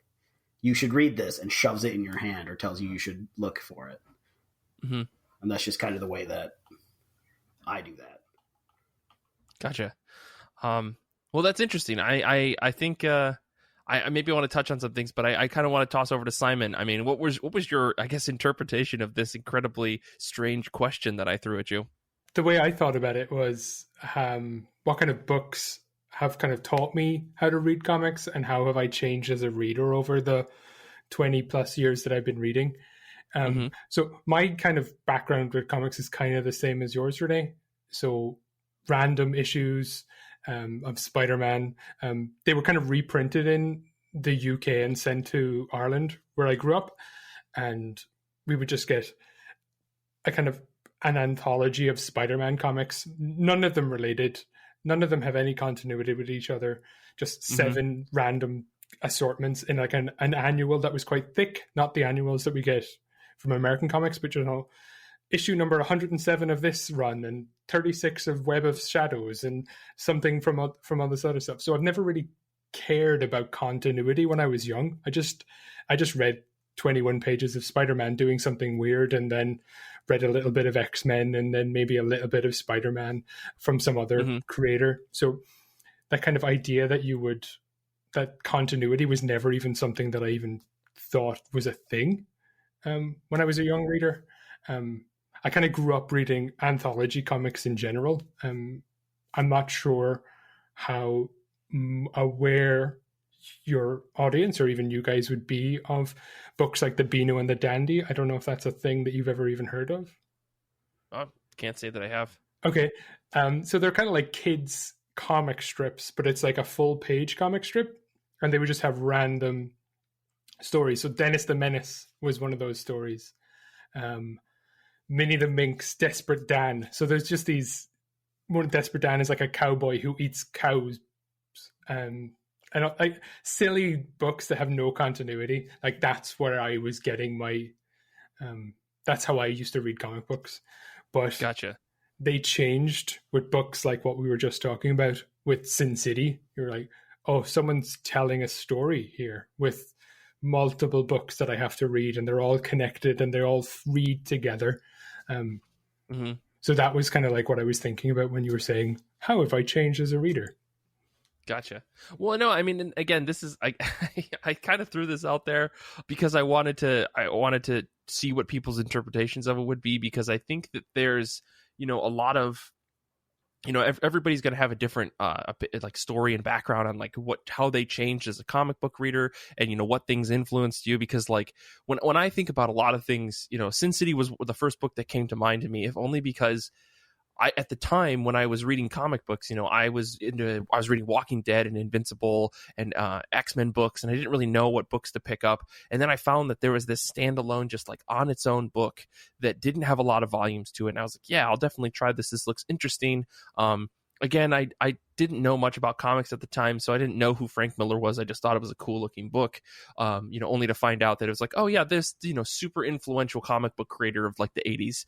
you should read this, and shoves it in your hand or tells you should look for it. And that's just kind of the way that I do that. Gotcha. Well, that's interesting. I think I maybe want to touch on some things, but I kind of want to toss over to Simon. I mean, what was your, I guess, interpretation of this incredibly strange question that I threw at you? The way I thought about it was what kind of books have kind of taught me how to read comics, and how have I changed as a reader over the 20 plus years that I've been reading. So my kind of background with comics is kind of the same as yours, René. So random issues of Spider-Man, they were kind of reprinted in the UK and sent to Ireland, where I grew up. And we would just get a kind of an anthology of Spider-Man comics, none of them related, none of them have any continuity with each other, just 7 random assortments in like an annual that was quite thick, not the annuals that we get from American comics, but issue number 107 of this run and 36 of Web of Shadows and something from all this other stuff. So I've never really cared about continuity when I was young. I just read 21 pages of Spider-Man doing something weird, and then read a little bit of X-Men, and then maybe a little bit of Spider-Man from some other creator. So that kind of idea that continuity was never even something that I even thought was a thing when I was a young reader. I kind of grew up reading anthology comics in general. I'm not sure how aware your audience or even you guys would be of books like the Beano and the Dandy. I don't know if that's a thing that you've ever even heard of. Can't say that I have. Okay. So they're kind of like kids comic strips, but it's like a full page comic strip, and they would just have random stories. So Dennis the Menace was one of those stories. Minnie the Minx, Desperate Dan. So there's just these. One Desperate Dan is like a cowboy who eats cows. And like silly books that have no continuity. Like that's where I was getting my. That's how I used to read comic books. But gotcha. They changed with books like what we were just talking about with Sin City. You're like, oh, someone's telling a story here with multiple books that I have to read, and they're all connected and they all read together. So that was kind of like what I was thinking about when you were saying, how have I changed as a reader? Gotcha. Well, no, I mean, again, this is I kind of threw this out there because I wanted to see what people's interpretations of it would be, because I think that there's, a lot of, everybody's going to have a different like story and background on like how they changed as a comic book reader, and what things influenced you. Because like when I think about a lot of things, Sin City was the first book that came to mind to me, if only because at the time when I was reading comic books, I was reading Walking Dead and Invincible and X-Men books, and I didn't really know what books to pick up. And then I found that there was this standalone, just like on its own book that didn't have a lot of volumes to it. And I was like, yeah, I'll definitely try this. This looks interesting. Again, I didn't know much about comics at the time, so I didn't know who Frank Miller was. I just thought it was a cool looking book, only to find out that it was like, oh yeah, this, super influential comic book creator of like the 80s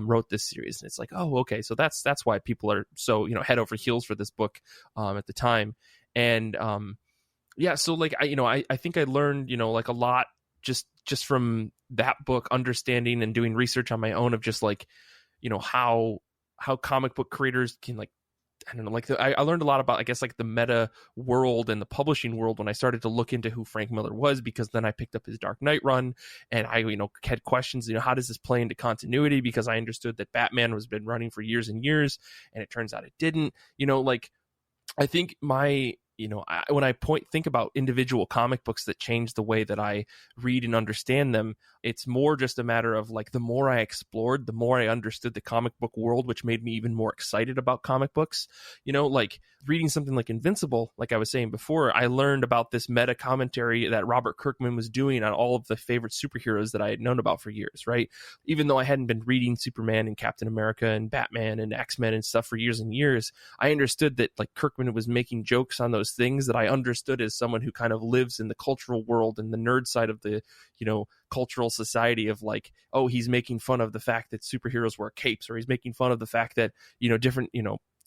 wrote this series. And it's like, oh, okay. So that's why people are so, head over heels for this book at the time. And yeah, so like, I think I learned, like a lot just from that book, understanding and doing research on my own of just like, how comic book creators can like, I don't know, like I learned a lot about, I guess, like the meta world and the publishing world when I started to look into who Frank Miller was, because then I picked up his Dark Knight run, and I, had questions, how does this play into continuity? Because I understood that Batman was been running for years and years, and it turns out it didn't, like, I think my, when I think about individual comic books that change the way that I read and understand them, it's more just a matter of like, the more I explored, the more I understood the comic book world, which made me even more excited about comic books. Like reading something like Invincible, like I was saying before, I learned about this meta commentary that Robert Kirkman was doing on all of the favorite superheroes that I had known about for years, right? Even though I hadn't been reading Superman and Captain America and Batman and X-Men and stuff for years and years, I understood that like Kirkman was making jokes on those things that I understood as someone who kind of lives in the cultural world and the nerd side of the, cultural society of like, oh, he's making fun of the fact that superheroes wear capes, or he's making fun of the fact that, different,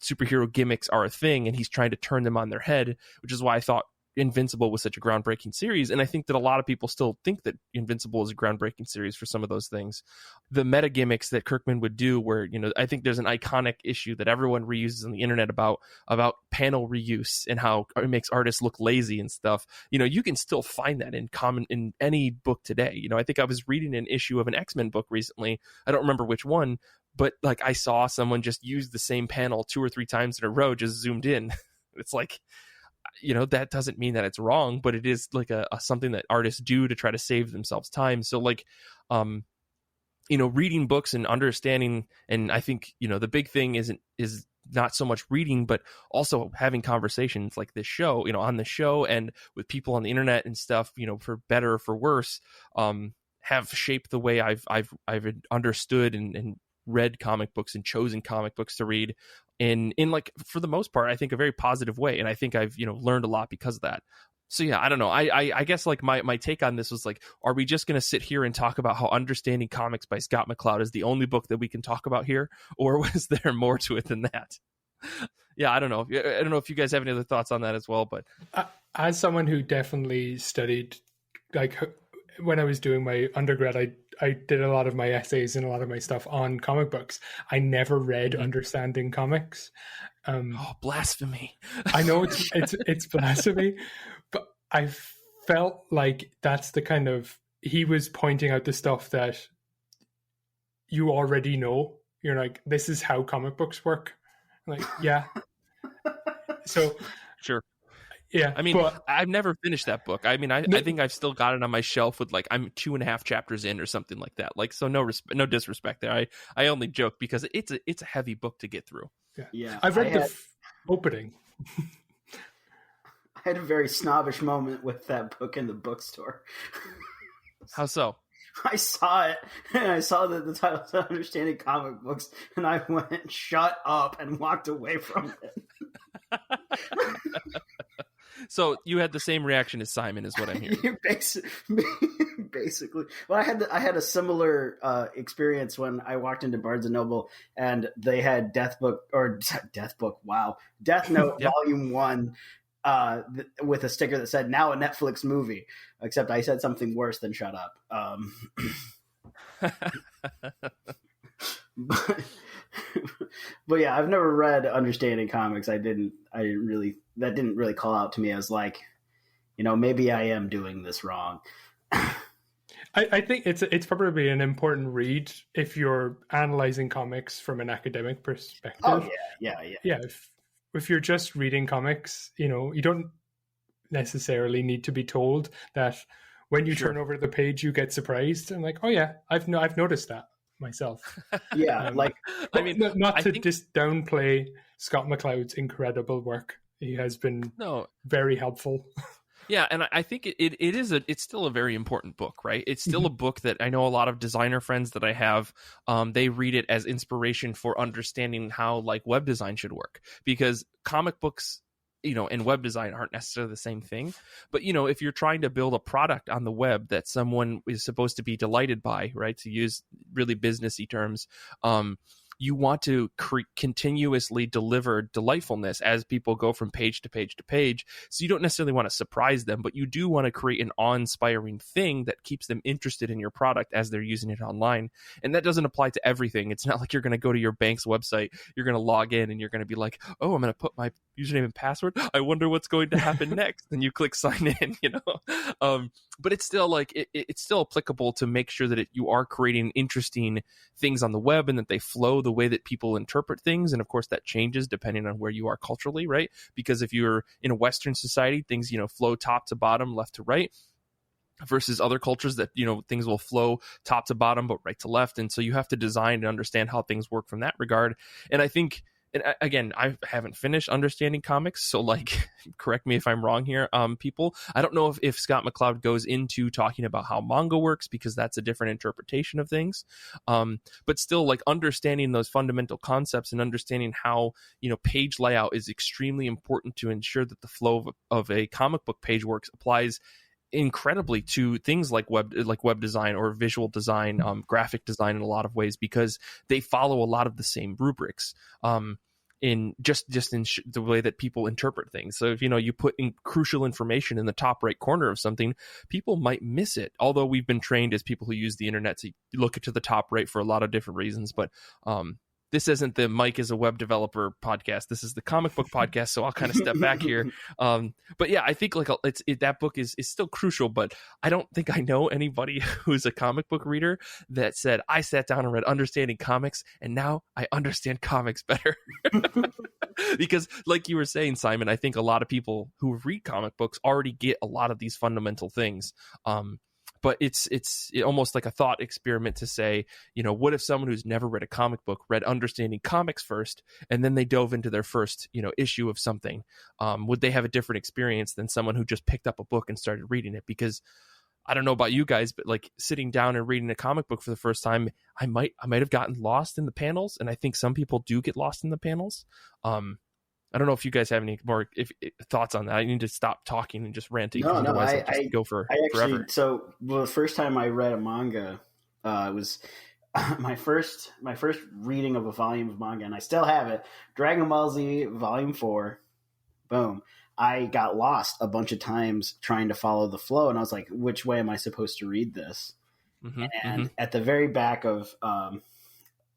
superhero gimmicks are a thing, and he's trying to turn them on their head, which is why I thought Invincible was such a groundbreaking series. And I think that a lot of people still think that Invincible is a groundbreaking series for some of those things. The meta gimmicks that Kirkman would do, where, I think there's an iconic issue that everyone reuses on the internet about panel reuse and how it makes artists look lazy and stuff. You can still find that in any book today. I think I was reading an issue of an X-Men book recently. I don't remember which one, but like I saw someone just use the same panel 2 or 3 times in a row, just zoomed in. It's like, that doesn't mean that it's wrong, but it is like a something that artists do to try to save themselves time. So like, reading books and understanding, and I think, the big thing is not so much reading, but also having conversations like this show, on the show and with people on the internet and stuff, for better or for worse, have shaped the way I've understood and read comic books and chosen comic books to read in like, for the most part, I think a very positive way. And I think I've, learned a lot because of that. So yeah, I don't know. I guess like my take on this was like, are we just going to sit here and talk about how Understanding Comics by Scott McCloud is the only book that we can talk about here? Or was there more to it than that? Yeah, I don't know. I don't know if you guys have any other thoughts on that as well, but as someone who definitely studied, like when I was doing my undergrad, I did a lot of my essays and a lot of my stuff on comic books. I never read Understanding Comics. Blasphemy. I know it's blasphemy, but I felt like that's the kind of, he was pointing out the stuff that you already know. You're like, this is how comic books work. I'm like, yeah. So sure. Yeah, I mean, I've never finished that book. I mean, I think I've still got it on my shelf with like, I'm 2.5 chapters in or something like that. Like, so no disrespect there. I only joke because it's a heavy book to get through. Yeah. I've read the opening. I had a very snobbish moment with that book in the bookstore. How so? I saw it, and I saw the title to Understanding Comic Books, and I went, shut up, and walked away from it. So you had the same reaction as Simon, is what I'm hearing. Basically. Well, I had a similar experience when I walked into Barnes and Noble, and they had Death Note Volume 1 with a sticker that said, now a Netflix movie, except I said something worse than shut up. But yeah, I've never read Understanding Comics. That didn't really call out to me as like, maybe I am doing this wrong. I think it's probably an important read if you're analyzing comics from an academic perspective. Oh yeah. If you're just reading comics, you don't necessarily need to be told that when you turn over the page, you get surprised. I'm like, oh yeah, I've noticed that myself. Yeah, I mean, not to just downplay Scott McCloud's incredible work. He has been very helpful. Yeah, and I think it's still a very important book, right? It's still a book that I know a lot of designer friends that I have, they read it as inspiration for understanding how like web design should work, because comic books, and web design aren't necessarily the same thing. But, if you're trying to build a product on the web that someone is supposed to be delighted by, right, to use really businessy terms, you want to continuously deliver delightfulness as people go from page to page to page. So you don't necessarily want to surprise them, but you do want to create an awe-inspiring thing that keeps them interested in your product as they're using it online. And that doesn't apply to everything. It's not like you're going to go to your bank's website, you're going to log in, and you're going to be like, oh, I'm going to put my username and password. I wonder what's going to happen next. And you click sign in, but it's still like, it's still applicable to make sure that you are creating interesting things on the web and that they flow the way that people interpret things. And of course that changes depending on where you are culturally, right? Because if you're in a Western society, things, flow top to bottom, left to right, versus other cultures that, things will flow top to bottom, but right to left. And so you have to design and understand how things work from that regard. And I think, and again, I haven't finished Understanding Comics, so like, correct me if I'm wrong here, people. I don't know if Scott McCloud goes into talking about how manga works, because that's a different interpretation of things. But still, like, understanding those fundamental concepts and understanding how, page layout is extremely important to ensure that the flow of a comic book page works applies incredibly to things like web design or visual design, graphic design in a lot of ways, because they follow a lot of the same rubrics in the way that people interpret things. So if you put in crucial information in the top right corner of something, people might miss it, although we've been trained as people who use the internet to look to the top right for a lot of different reasons. But this isn't the Mike is a web developer podcast. This is the comic book podcast. So I'll kind of step back here. But yeah, I think like that book is still crucial, but I don't think I know anybody who's a comic book reader that said, I sat down and read Understanding Comics and now I understand comics better. Because like you were saying, Simon, I think a lot of people who read comic books already get a lot of these fundamental things. But it's almost like a thought experiment to say, what if someone who's never read a comic book read Understanding Comics first, and then they dove into their first, issue of something? Would they have a different experience than someone who just picked up a book and started reading it? Because I don't know about you guys, but like sitting down and reading a comic book for the first time, I might have gotten lost in the panels, and I think some people do get lost in the panels. I don't know if you guys have any more thoughts on that. I need to stop talking and just ranting. No, otherwise I'll just go for forever. So the first time I read a manga, it was my first reading of a volume of manga, and I still have it. Dragon Ball Z Volume 4. Boom. I got lost a bunch of times trying to follow the flow, and I was like, which way am I supposed to read this? And at the very back of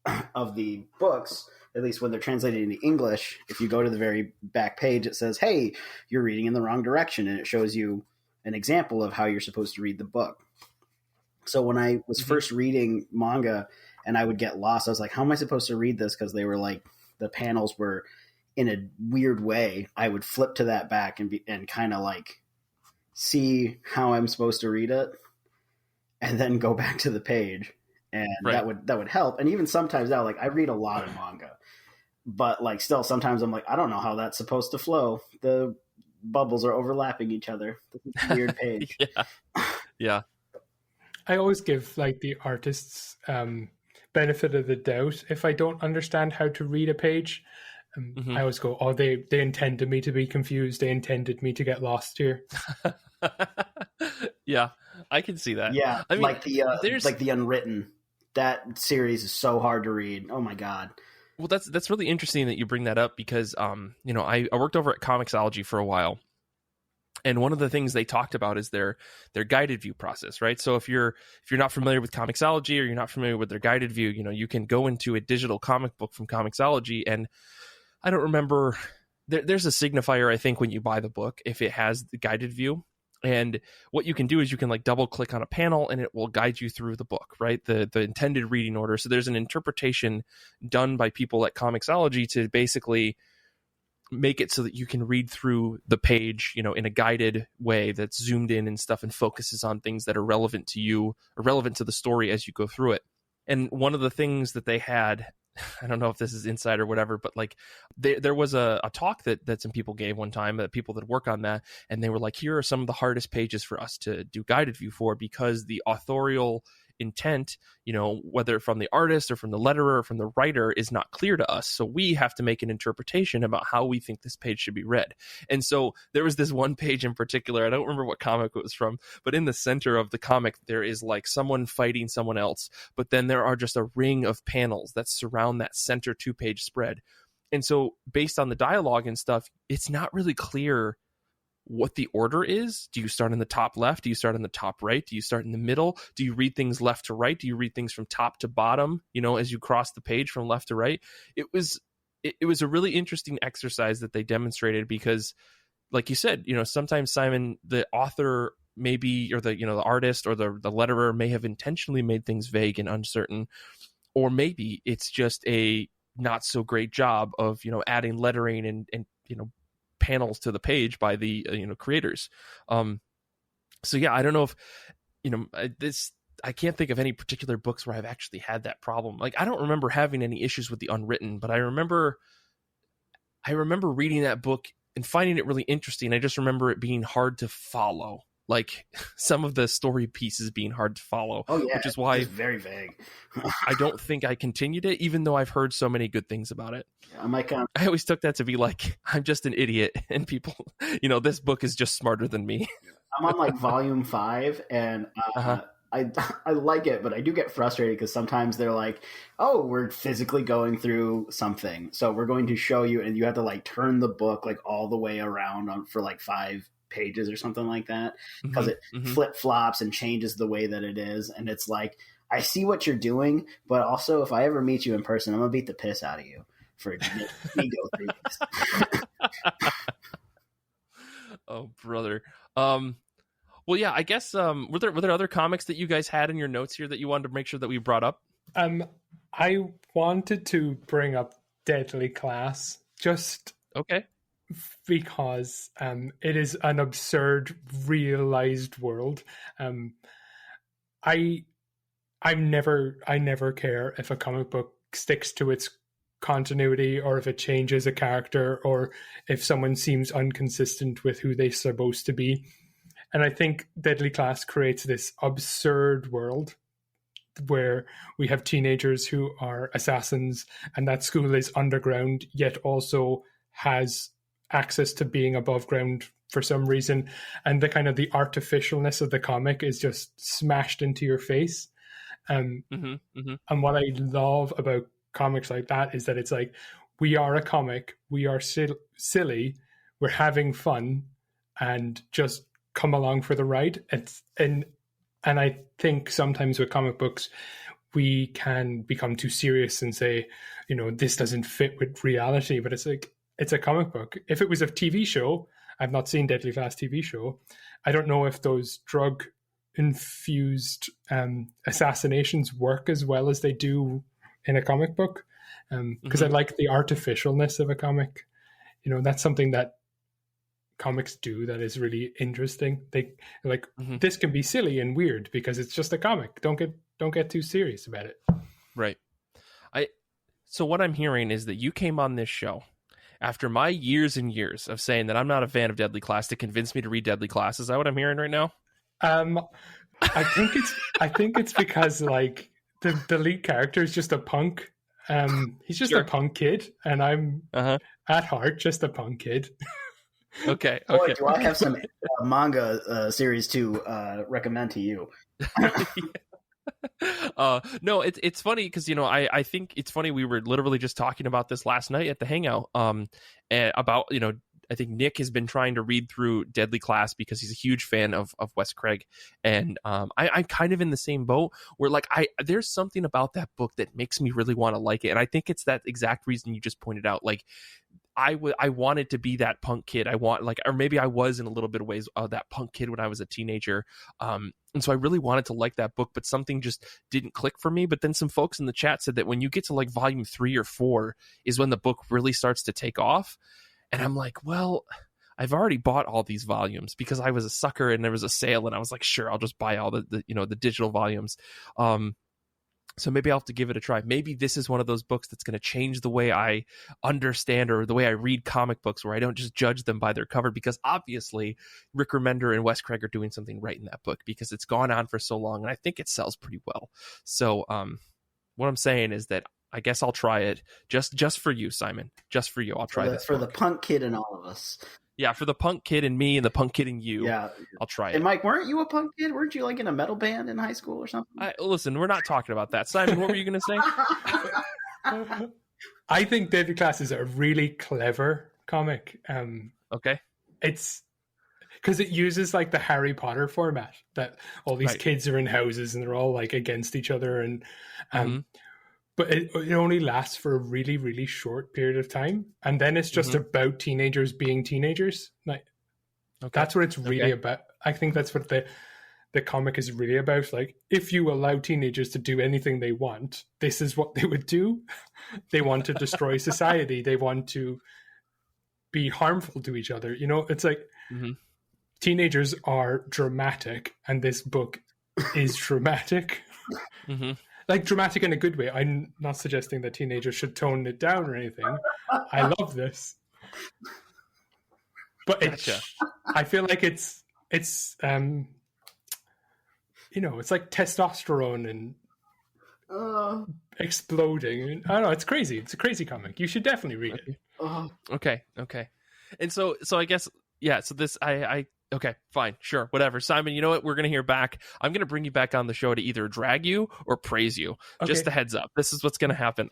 the books, at least when they're translated into English, if you go to the very back page, it says, hey, you're reading in the wrong direction. And it shows you an example of how you're supposed to read the book. So when I was first reading manga and I would get lost, I was like, how am I supposed to read this? Because they were like, the panels were in a weird way. I would flip to that back and kind of like see how I'm supposed to read it and then go back to the page. And that would help. And even sometimes now, like I read a lot of manga, but like still sometimes I'm like, I don't know how that's supposed to flow. The bubbles are overlapping each other. This is a weird page. Yeah. I always give like the artists benefit of the doubt. If I don't understand how to read a page, I always go, oh, they intended me to be confused. They intended me to get lost here. Yeah, I can see that. Yeah, I mean, like the Unwritten. That series is so hard to read. Oh my God. Well, that's really interesting that you bring that up because, you know, I worked over at Comixology for a while. And one of the things they talked about is their guided view process, right? So if you're not familiar with Comixology or you're not familiar with their guided view, you know, you can go into a digital comic book from Comixology, and I don't remember, there's a signifier, I think, when you buy the book, if it has the guided view. And what you can do is you can like double click on a panel and it will guide you through the book, right? The intended reading order. So there's an interpretation done by people at Comixology to basically make it so that you can read through the page, you know, in a guided way that's zoomed in and stuff and focuses on things that are relevant to you or relevant to the story as you go through it. And one of the things that they had, I don't know if this is inside or whatever, but like there was a talk that some people gave one time, people that work on that, and they were like, here are some of the hardest pages for us to do guided view for, because the authorial intent, you know, whether from the artist or from the letterer or from the writer, is not clear to us. So we have to make an interpretation about how we think this page should be read. And so there was this one page in particular, I don't remember what comic it was from, but in the center of the comic, there is like someone fighting someone else, but then there are just a ring of panels that surround that center 2-page spread. And so based on the dialogue and stuff, it's not really clear what the order is. Do you start in the top left? Do you start in the top right? Do you start in the middle? Do you read things left to right? Do you read things from top to bottom, you know, as you cross the page from left to right? It was a really interesting exercise that they demonstrated, because like you said, you know, sometimes, Simon, the author maybe, or the, you know, the artist or the letterer may have intentionally made things vague and uncertain, or maybe it's just a not so great job of, you know, adding lettering and you know, panels to the page by the you know, creators. So yeah, I don't know if, you know, I can't think of any particular books where I've actually had that problem. Like I don't remember having any issues with the Unwritten, but I remember reading that book and finding it really interesting. I just remember it being hard to follow, like some of the story pieces being hard to follow. Oh yeah, which is why it's very vague. I don't think I continued it, even though I've heard so many good things about it. I always took that to be like, I'm just an idiot, and people, you know, this book is just smarter than me. I'm on like volume 5, and I like it, but I do get frustrated because sometimes they're like, oh, we're physically going through something, so we're going to show you, and you have to like turn the book like all the way around for like 5 pages or something like that, because it flip-flops and changes the way that it is. And it's like, I see what you're doing, but also if I ever meet you in person, I'm gonna beat the piss out of you for me go through this. Oh brother. Well, yeah, I guess were there other comics that you guys had in your notes here that you wanted to make sure that we brought up? I wanted to bring up Deadly Class, just okay, because it is an absurd realized world. I never care if a comic book sticks to its continuity, or if it changes a character, or if someone seems inconsistent with who they're supposed to be. And I think Deadly Class creates this absurd world where we have teenagers who are assassins, and that school is underground, yet also has access to being above ground for some reason. And the kind of the artificialness of the comic is just smashed into your face. And what I love about comics like that is that it's like, we are a comic, we are silly, we're having fun, and just come along for the ride. And I think sometimes with comic books, we can become too serious and say, this doesn't fit with reality. But it's like, it's a comic book. If it was a TV show, I've not seen Deadly Class TV show. I don't know if those drug-infused assassinations work as well as they do in a comic book. Because I like the artificialness of a comic. That's something that comics do that is really interesting. They like this can be silly and weird because it's just a comic. Don't get too serious about it. Right. So what I'm hearing is that you came on this show after my years and years of saying that I'm not a fan of Deadly Class to convince me to read Deadly Class. Is that what I'm hearing right now? I think it's because like the lead character is just a punk. He's just a punk kid, and I'm at heart just a punk kid. Okay. Boy, do I have some manga series to recommend to you. No, it's funny because I think it's funny, we were literally just talking about this last night at the hangout about I think Nick has been trying to read through Deadly Class because he's a huge fan of Wes Craig, and I'm kind of in the same boat where like there's something about that book that makes me really want to like it, and I think it's that exact reason you just pointed out. Like I wanted to be that punk kid. Or maybe I was in a little bit of ways that punk kid when I was a teenager. And so I really wanted to like that book, but something just didn't click for me. But then some folks in the chat said that when you get to like volume 3 or 4 is when the book really starts to take off. And I'm like, well, I've already bought all these volumes because I was a sucker and there was a sale and I was like, sure, I'll just buy all the digital volumes. So maybe I'll have to give it a try. Maybe this is one of those books that's going to change the way I understand or the way I read comic books, where I don't just judge them by their cover, because obviously Rick Remender and Wes Craig are doing something right in that book because it's gone on for so long and I think it sells pretty well. So what I'm saying is that I guess I'll try it just for you, Simon. Just for you. I'll try this for the punk kid in all of us. Yeah, for the punk kid in me and the punk kid in you. Yeah, I'll try it. And Mike, weren't you a punk kid? Weren't you like in a metal band in high school or something? Listen, we're not talking about that. Simon, what were you going to say? I think Deadly Class is a really clever comic. Okay. It's because it uses like the Harry Potter format that all these kids are in houses and they're all like against each other, and but it only lasts for a really, really short period of time, and then it's just about teenagers being teenagers. Like that's what it's really about. I think that's what the comic is really about. Like, if you allow teenagers to do anything they want, this is what they would do. They want to destroy society. They want to be harmful to each other. It's like teenagers are dramatic, and this book is dramatic. Like, dramatic in a good way. I'm not suggesting that teenagers should tone it down or anything. I love this, but I feel like it's it's like testosterone and exploding. I don't know. It's crazy. It's a crazy comic. You should definitely read it. Okay. And so I guess So this Okay, fine, sure, whatever. Simon, you know what? We're going to hear back. I'm going to bring you back on the show to either drag you or praise you. Okay. Just a heads up. This is what's going to happen.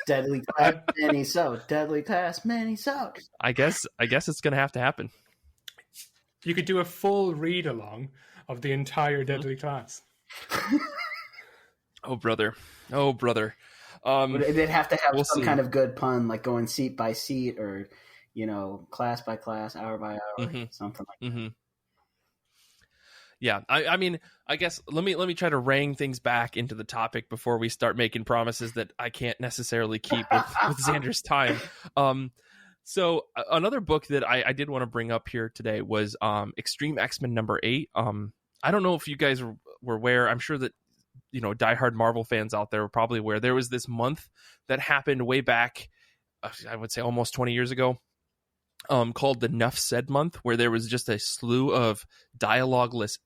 Deadly Class, many so. Deadly Class, many so. I guess it's going to have to happen. You could do a full read along of the entire Deadly Class. Oh, brother. It'd have to have some kind of good pun, like going seat by seat or, class by class, hour by hour, something like that. Yeah, I mean, I guess let me try to rein things back into the topic before we start making promises that I can't necessarily keep with Xander's time. So another book that I did want to bring up here today was Extreme X-Men number 8. I don't know if you guys were aware. I'm sure that diehard Marvel fans out there were probably aware. There was this month that happened way back, I would say almost 20 years ago, called the Nuff Said Month, where there was just a slew of dialogueless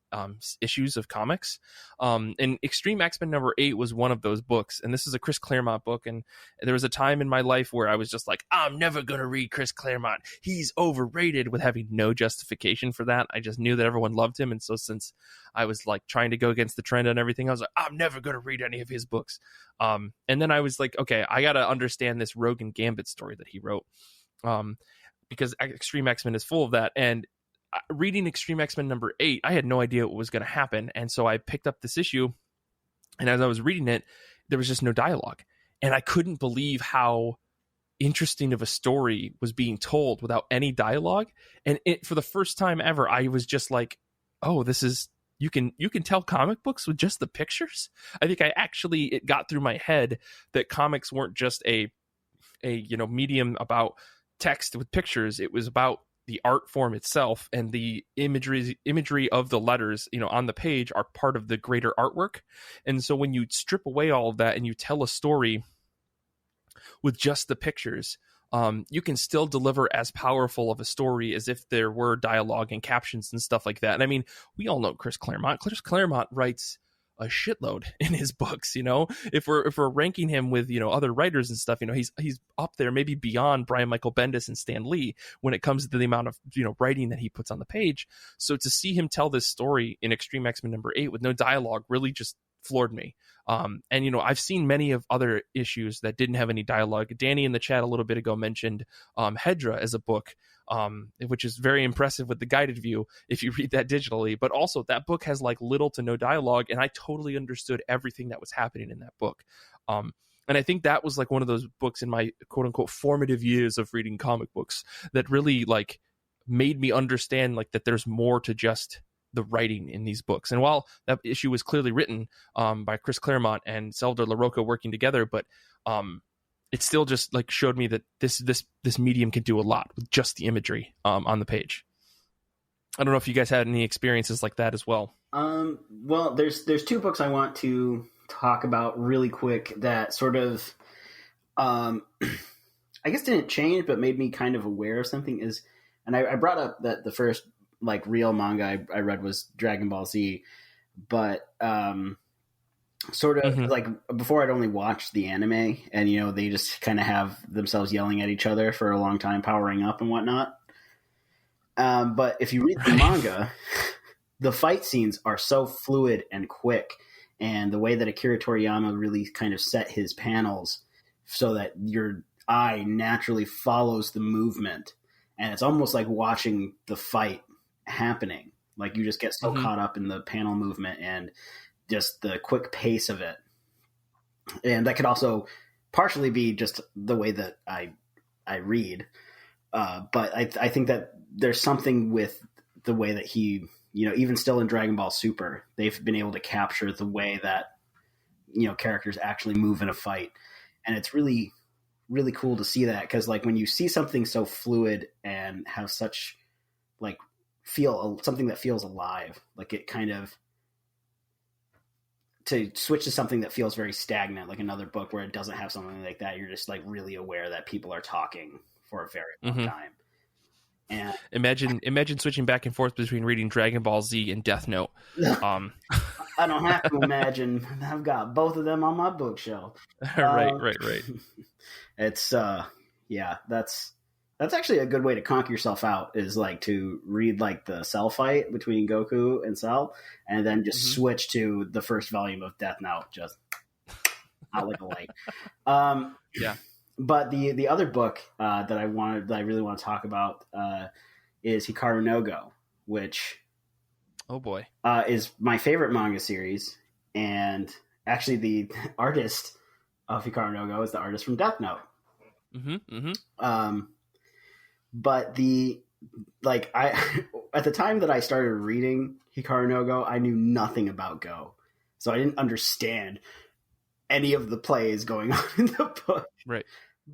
issues of comics. And Extreme X-Men #8 was one of those books. And this is a Chris Claremont book. And there was a time in my life where I was just like, I'm never going to read Chris Claremont. He's overrated, with having no justification for that. I just knew that everyone loved him. And so since I was like trying to go against the trend and everything, I was like, I'm never going to read any of his books. And then I was like, okay, I got to understand this Rogue and Gambit story that he wrote. Because Extreme X-Men is full of that. And reading Extreme X-Men #8, I had no idea what was going to happen. And so I picked up this issue, and as I was reading it, there was just no dialogue. And I couldn't believe how interesting of a story was being told without any dialogue. And for the first time ever, I was just like, oh, this is, you can tell comic books with just the pictures. I think it got through my head that comics weren't just a medium about text with pictures. It was about the art form itself, and the imagery of the letters, on the page, are part of the greater artwork. And so when you strip away all of that and you tell a story with just the pictures, you can still deliver as powerful of a story as if there were dialogue and captions and stuff like that. And I mean, we all know Chris Claremont. Chris Claremont writes a shitload in his books. If we're ranking him with other writers and stuff, he's up there, maybe beyond Brian Michael Bendis and Stan Lee when it comes to the amount of writing that he puts on the page. So to see him tell this story in Extreme X-Men #8 with no dialogue really just floored me. And I've seen many of other issues that didn't have any dialogue. Danny in the chat a little bit ago mentioned Hedra as a book, which is very impressive with the guided view if you read that digitally. But also that book has like little to no dialogue, and I totally understood everything that was happening in that book. And I think that was like one of those books in my quote unquote formative years of reading comic books that really like made me understand like that there's more to just the writing in these books. And while that issue was clearly written by Chris Claremont and Salvador LaRocca working together, but it still just like showed me that this medium can do a lot with just the imagery on the page. I don't know if you guys had any experiences like that as well. Well, there's two books I want to talk about really quick that sort of I guess didn't change but made me kind of aware of something. And I brought up that the first like real manga I read was Dragon Ball Z, but sort of like before I'd only watched the anime, and they just kind of have themselves yelling at each other for a long time, powering up and whatnot. But if you read the manga, the fight scenes are so fluid and quick, and the way that Akira Toriyama really kind of set his panels so that your eye naturally follows the movement, and it's almost like watching the fight happening. Like you just get so caught up in the panel movement and just the quick pace of it. And that could also partially be just the way that I read. But I think that there's something with the way that he, even still in Dragon Ball Super, they've been able to capture the way that, characters actually move in a fight. And it's really, really cool to see that. Cause like when you see something so fluid and have such like feel something that feels alive, like it kind of, to switch to something that feels very stagnant, like another book where it doesn't have something like that, you're just like really aware that people are talking for a very long time. And imagine switching back and forth between reading Dragon Ball Z and Death Note. I don't have to imagine. I've got both of them on my bookshelf. Right. It's that's actually a good way to conk yourself out, is like to read like the Cell fight between Goku and Cell, and then just switch to the first volume of Death Note, just out like a light. Yeah. But the other book that I really want to talk about is Hikaru no Go, which is my favorite manga series, and actually the artist of Hikaru no Go is the artist from Death Note. But at the time that I started reading Hikaru no Go, I knew nothing about Go, so I didn't understand any of the plays going on in the book. Right.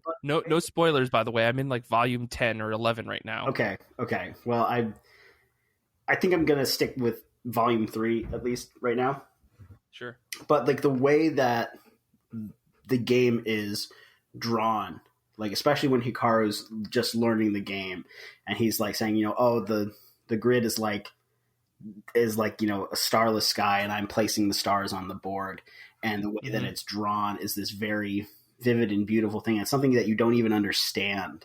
But no spoilers, by the way. I'm in like volume 10 or 11 right now. Okay. Well, I think I'm gonna stick with volume 3 at least right now. Sure. But like the way that the game is drawn, like especially when Hikaru's just learning the game, and he's like saying, you know, oh, the grid is like you know, a starless sky, and I'm placing the stars on the board, and the way that it's drawn is this very vivid and beautiful thing. It's something that you don't even understand,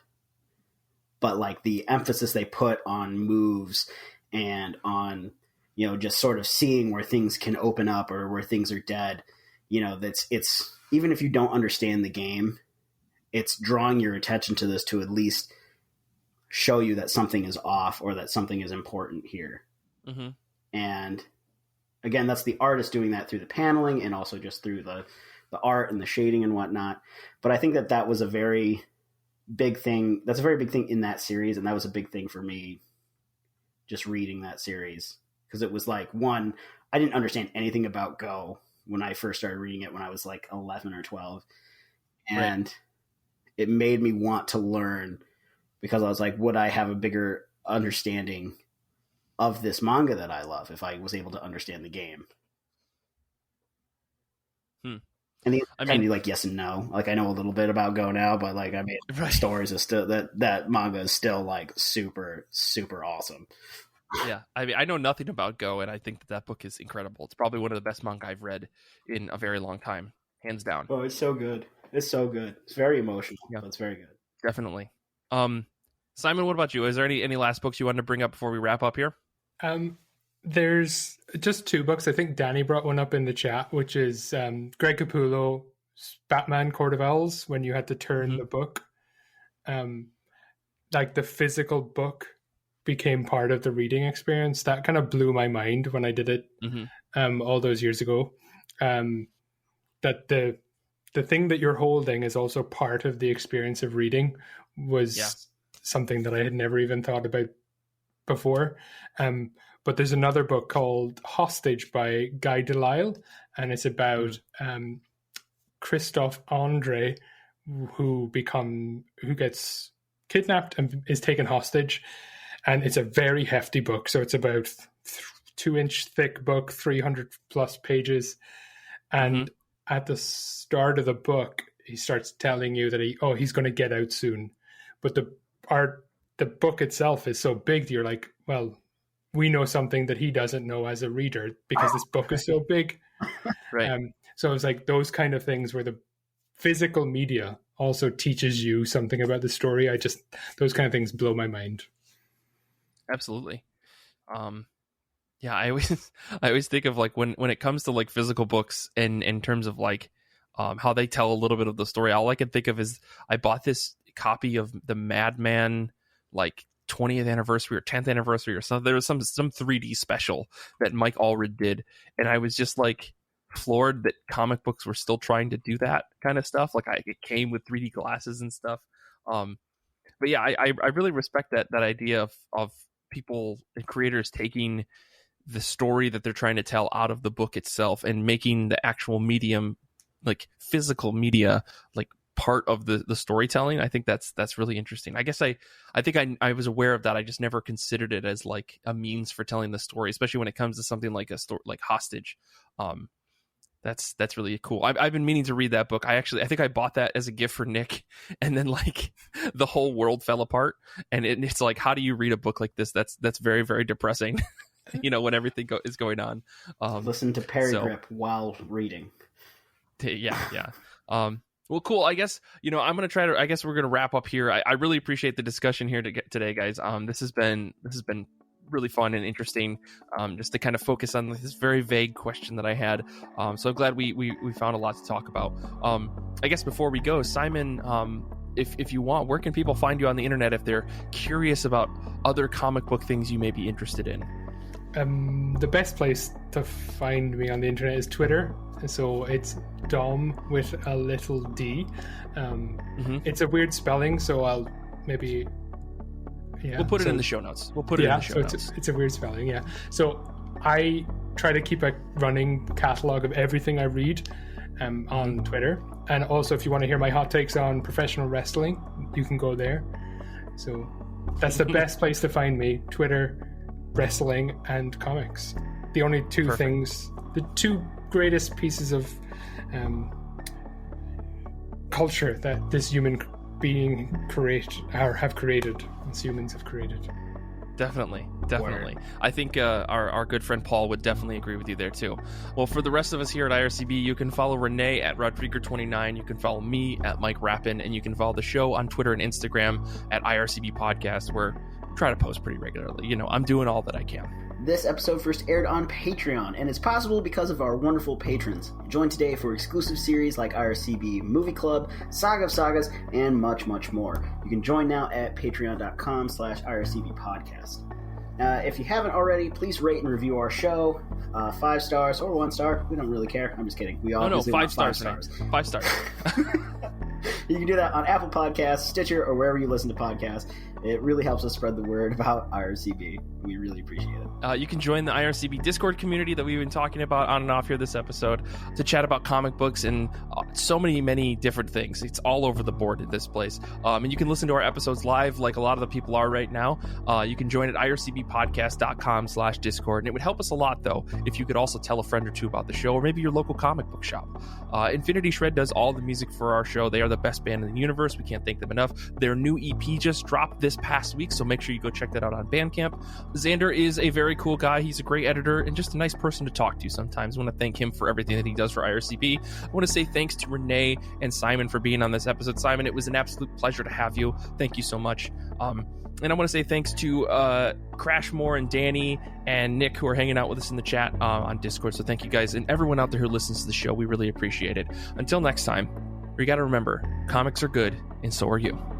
but like the emphasis they put on moves and on, you know, just sort of seeing where things can open up or where things are dead, you know, it's even if you don't understand the game, it's drawing your attention to this to at least show you that something is off or that something is important here. Mm-hmm. And again, that's the artist doing that through the paneling and also just through the art and the shading and whatnot. But I think that was a very big thing. That's a very big thing in that series. And that was a big thing for me just reading that series. Because it was like, one, I didn't understand anything about Go when I first started reading it when I was like 11 or 12. And it made me want to learn because I was like, would I have a bigger understanding of this manga that I love if I was able to understand the game? And I mean, like yes and no. Like I know a little bit about Go now, but like I mean, stories is still that manga is still like super super awesome. Yeah, I mean, I know nothing about Go, and I think that book is incredible. It's probably one of the best manga I've read in a very long time, hands down. Oh, it's so good. It's so good. It's very emotional. Yeah, but it's very good. Definitely. Simon, what about you? Is there any last books you wanted to bring up before we wrap up here? There's just 2 books. I think Danny brought one up in the chat, which is Greg Capullo's Batman Court of Owls, when you had to turn the book. Like the physical book became part of the reading experience. That kind of blew my mind when I did it all those years ago. That the thing that you're holding is also part of the experience of reading was something that I had never even thought about before. But there's another book called Hostage by Guy Delisle, and it's about Christophe Andre, who gets kidnapped and is taken hostage. And it's a very hefty book. So it's about 2-inch thick book, 300 plus pages. And at the start of the book, he starts telling you that he's going to get out soon. But the book itself is so big that you're like, well, we know something that he doesn't know as a reader because this book is so big. Right. So it's like those kind of things where the physical media also teaches you something about the story. Those kind of things blow my mind. Absolutely. Yeah, I always think of like when it comes to like physical books and in terms of like how they tell a little bit of the story, all I can think of is I bought this copy of the Madman like 20th anniversary or 10th anniversary or something. There was some 3D special that Mike Allred did, and I was just like floored that comic books were still trying to do that kind of stuff. Like it came with 3D glasses and stuff. But yeah, I really respect that idea of people and creators taking the story that they're trying to tell out of the book itself and making the actual medium, like physical media, like part of the storytelling. I think that's really interesting. I guess I think I was aware of that. I just never considered it as like a means for telling the story, especially when it comes to something like a story like Hostage. That's really cool. I've been meaning to read that book. I think I bought that as a gift for Nick, and then like the whole world fell apart. And it's like, how do you read a book like this? That's very, very depressing. You know, when everything is going on. Listen to Grip while reading. Yeah. Well, cool. I guess, you know, we're going to wrap up here. I really appreciate the discussion here today, guys. This has been really fun and interesting, just to kind of focus on this very vague question that I had. So I'm glad we found a lot to talk about. I guess before we go, Simon, if you want, where can people find you on the internet if they're curious about other comic book things you may be interested in? The best place to find me on the internet is Twitter. So it's Dom with a little d. It's a weird spelling, so I'll maybe... Yeah, we'll put it in the show notes. It's a weird spelling, yeah. So I try to keep a running catalog of everything I read on Twitter. And also, if you want to hear my hot takes on professional wrestling, you can go there. So that's the best place to find me: Twitter, wrestling, and comics. The only two things, the two greatest pieces of culture that this human have created, as humans have created. Definitely. I think our good friend Paul would definitely agree with you there too. Well, for the rest of us here at IRCB, you can follow René at Rodriguer29, you can follow me at Mike Rappin, and you can follow the show on Twitter and Instagram at IRCB Podcast, where I try to post pretty regularly. I'm doing all that I can. This episode first aired on Patreon, and it's possible because of our wonderful patrons. Join today for exclusive series like IRCB Movie Club, Saga of Sagas, and much, much more. You can join now at patreon.com/IRCB Podcast. If you haven't already, please rate and review our show. 5 stars or 1 star. We don't really care. I'm just kidding. We all 5 stars. 5 stars. You can do that on Apple Podcasts, Stitcher, or wherever you listen to podcasts. It really helps us spread the word about IRCB. We really appreciate it. You can join the IRCB Discord community that we've been talking about on and off here this episode to chat about comic books and so many different things. It's all over the board in this place. And you can listen to our episodes live like a lot of the people are right now. You can join at ircbpodcast.com/Discord. And it would help us a lot, though, if you could also tell a friend or two about the show, or maybe your local comic book shop. Infinity Shred does all the music for our show. They are the best band in the universe. We can't thank them enough. Their new EP just dropped this past week, so make sure you go check that out on Bandcamp. Xander is a very cool guy. He's a great editor and just a nice person to talk to sometimes. I want to thank him for everything that he does for IRCB. I want to say thanks to René and Simon for being on this episode. Simon, it was an absolute pleasure to have you. Thank you so much. And I want to say thanks to Crashmore and Danny and Nick, who are hanging out with us in the chat on Discord. So thank you guys, and everyone out there who listens to the show. We really appreciate it. Until next time, we got to remember, comics are good, and so are you.